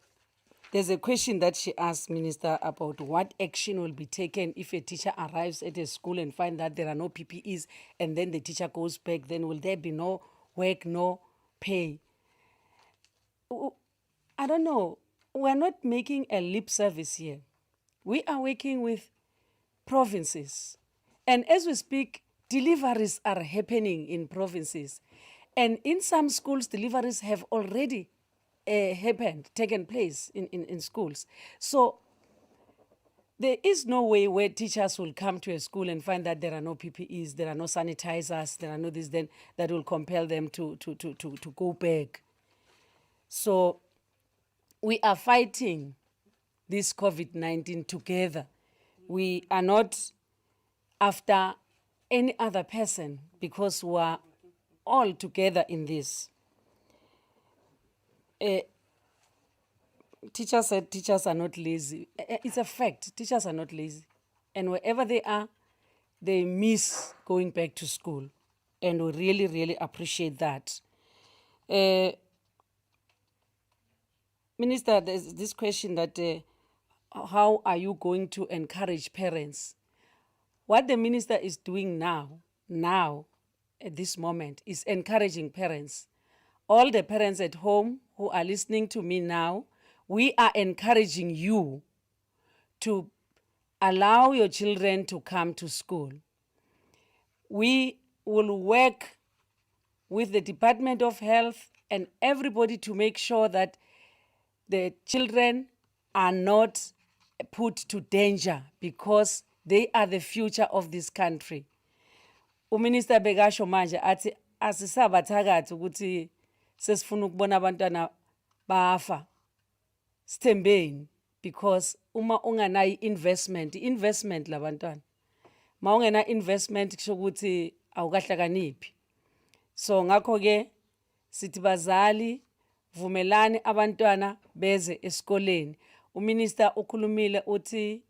there's a question that she asked, Minister, about what action will be taken if a teacher arrives at a school and finds that there are no PPEs and then the teacher goes back. Then will there be no work, no pay? I don't know. We're not making a lip service here. We are working with provinces. And as we speak, deliveries are happening in provinces. And in some schools, deliveries have already taken place in schools. So there is no way where teachers will come to a school and find that there are no PPEs, there are no sanitizers, there are no this, then that will compel them to go back. So we are fighting this COVID-19 together. We are not after any other person because we are all together in this. Teacher said teachers are not lazy. It's a fact, teachers are not lazy. And wherever they are, they miss going back to school. And we really, really appreciate that. Minister, there's this question that how are you going to encourage parents? What the minister is doing now, at this moment, is encouraging parents. All the parents at home who are listening to me now, we are encouraging you to allow your children to come to school. We will work with the Department of Health and everybody to make sure that the children are not put to danger because they are the future of this country. Uminister bekasho manje athi asisabathakathi ukuthi sesifuna ukubona abantwana bafa. Sithembeni, because uma unganayo investment labantwana. Ma ungena investment kusho ukuthi awukahlakaniphi. So ngakho ke sithi bazali vumelani abantwana beze esikoleni. Uminister ukhulumile uthi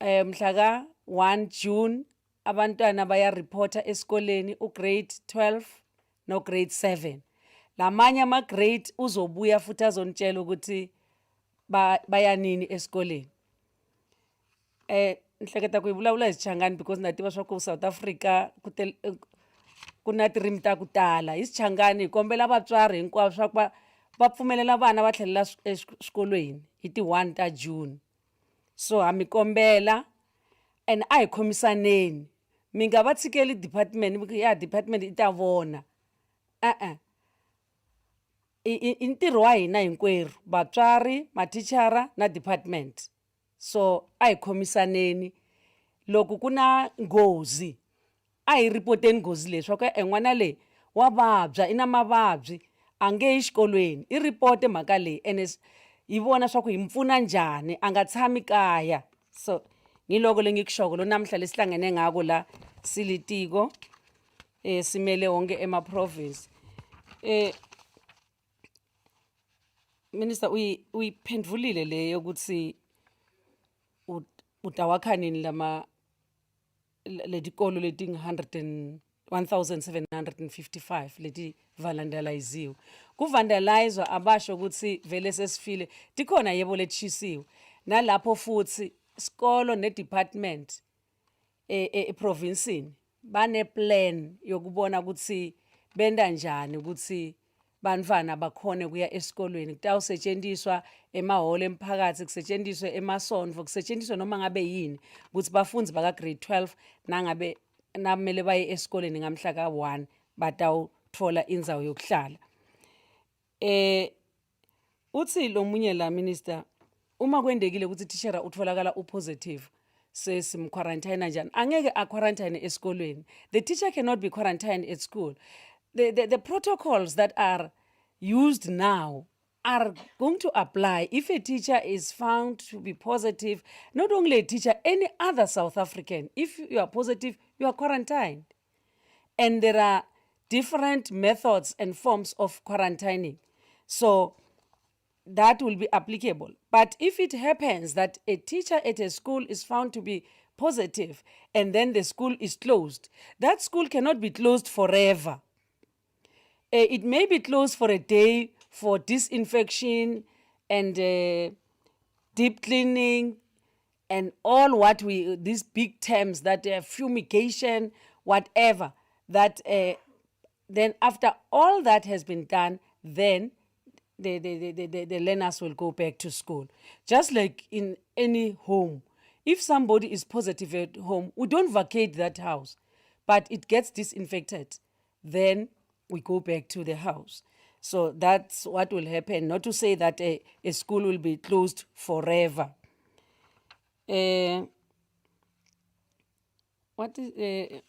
mhla 1 June abantwana baya reporta esikoleni grade 12 no grade 7. Lamanye ama grade uzobuya futhi azonitshela ukuthi baya nini esikoleni. Nhleketa kuyibulawula isichangani because nathi basho ku South Africa kuna tirim ta kutala. Isichangani kombela abatswari hinkwavo swa ku va pfumelela vana va tlhelela exikolweni hi ti 1 ta June. So amikombela and a hi khomisaneni. Mi nga va tshikeli department ya department ita vona. I ntirho wa hina hinkwerhu, vatswari, mathichara na department. So a hi khomisaneni. Loko kuna nghozi a hi ripoteni nghozi leyi swa ku en'wana leyi wa vabya ina mavabyi a nge yi xikolweni i ripote mhaka leyi ene hi vona swa ku hi mpfuna njhani a nga tshami kaya. So ngiloko lengikushoko lo namhla lesihlangene ngako la silitiko simele wonke ema province. Minister, uyiphendvulile leyo ukuthi utawakha nini lama letikolo leti 150 1755 leti vandaliziwe. Kuvandalizwa abasho ukuthi vele sesifile tikhona yebo letshisiwe. Nalapho futhi isikolo ne department province bane plan yokubona ukuthi benda njani ukuthi bantwana bakhone kuya esikolweni. Kutawusetshenziswa emahholo emphakathi, kusetshenziswe emasonto, kusetshenziswe noma ngabe yini ukuthi bafunzi baka grade 12 nangabe namele baye esikoleni ngamhla ka1 batawuthola indzawo yokuhlala. Uthi lo munye la minister uma kwendekile ukuthi teacher utholakala upositive sesimquarantine njani angeke aquarantine esikolweni. The teacher cannot be quarantined at school. The protocols that are used now are going to apply if a teacher is found to be positive, not only a teacher, any other South African. If you are positive, you are quarantined. And there are different methods and forms of quarantining. So that will be applicable. But if it happens that a teacher at a school is found to be positive and then the school is closed, that school cannot be closed forever. It may be closed for a day for disinfection and deep cleaning and all what these big terms that fumigation, whatever, that then after all that has been done, then the learners will go back to school. Just like in any home. If somebody is positive at home, we don't vacate that house, but it gets disinfected. Then we go back to the house. So that's what will happen. Not to say that a school will be closed forever. What is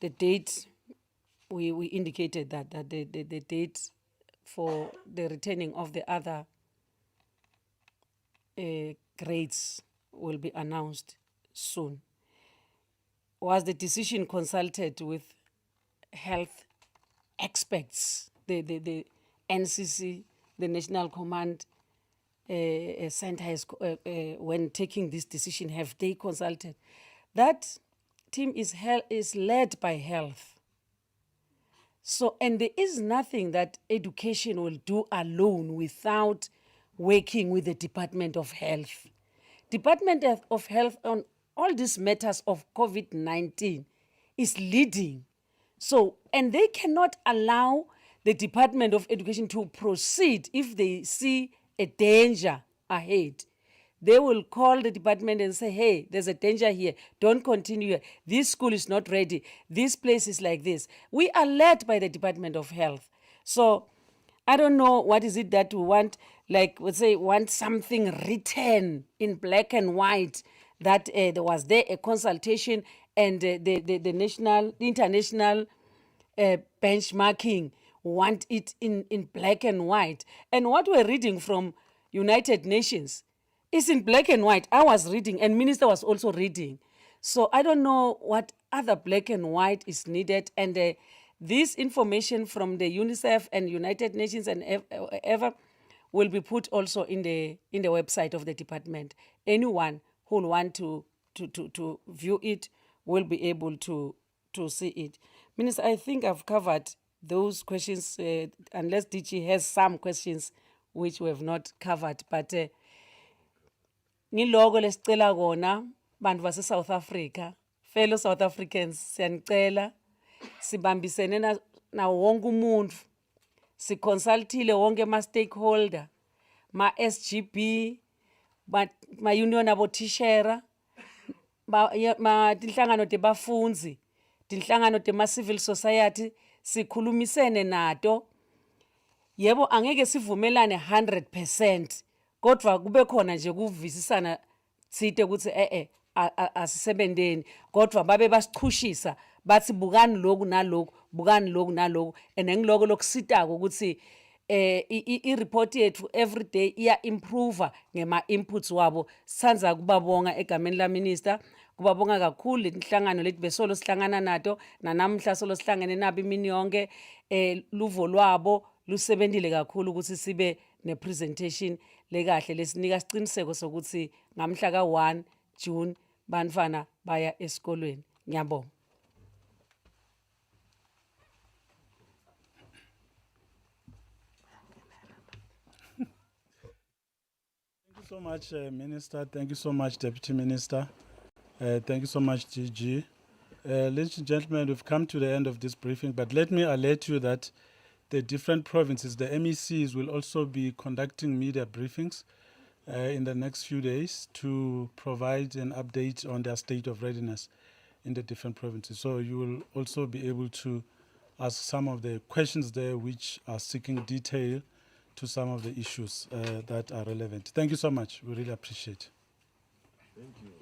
the date? We indicated that the date for the returning of the other grades will be announced soon. Was the decision consulted with health experts, the NCC, the National Command Center has, when taking this decision, have they consulted? That team is led by health. So, and there is nothing that education will do alone without working with the Department of Health. Department of Health on all these matters of COVID-19 is leading. So, and they cannot allow the Department of Education to proceed if they see a danger ahead. They will call the department and say, hey, there's a danger here. Don't continue here. This school is not ready. This place is like this. We are led by the Department of Health. So I don't know what is it that we want, like let's say want something written in black and white that there was there a consultation and the international benchmarking want it in black and white. And what we're reading from United Nations is in black and white. I was reading and Minister was also reading. So I don't know what other black and white is needed. And this information from the UNICEF and United Nations and ever will be put also in the website of the department. Anyone who will want to view it will be able to see it. Minister, I think I've covered those questions, unless DG has some questions which we have not covered. But ngiloko lesicela kona bantu base South Africa, fellow South Africans, siyanicela sibambisene na wonke umuntu, siconsultile wonke ma stakeholder, ma SGB, ma union abo tishera, ma tinhlangano tebafundzi, tinhlangano tema civil society, sikhulumisene nato. Yebo angeke sivumelane 100%. Kodwa kube khona nje kuvisisana sithe ukuthi asisebenzeni kodwa babe basichushisa bathi bukani lokhu nalokhu bukani lokhu nalokhu engiloko lokusitako ukuthi i-report yethu every day iya improve ngema inputs wabo. Sithandza kubabonga egameni la minister, kubabonga kakhulu lenhlangano lethi besolo sihlangana nato nanamhla solo sihlangene nabo imini yonke. Luvo lwabo lusebenzile kakhulu ukuthi sibe ne presentation lekahle lesinika isiqiniseko sokuthi ngamhla ka1 June bantwana baya esikolweni. Ngiyabonga.
so much, Minister. Thank you so much, Deputy Minister. Thank you so much, GG. Ladies and gentlemen, we've come to the end of this briefing, but let me alert you that the different provinces, the MECs, will also be conducting media briefings in the next few days to provide an update on their state of readiness in the different provinces. So you will also be able to ask some of the questions there which are seeking detail to some of the issues that are relevant. Thank you so much. We really appreciate it.
Thank you.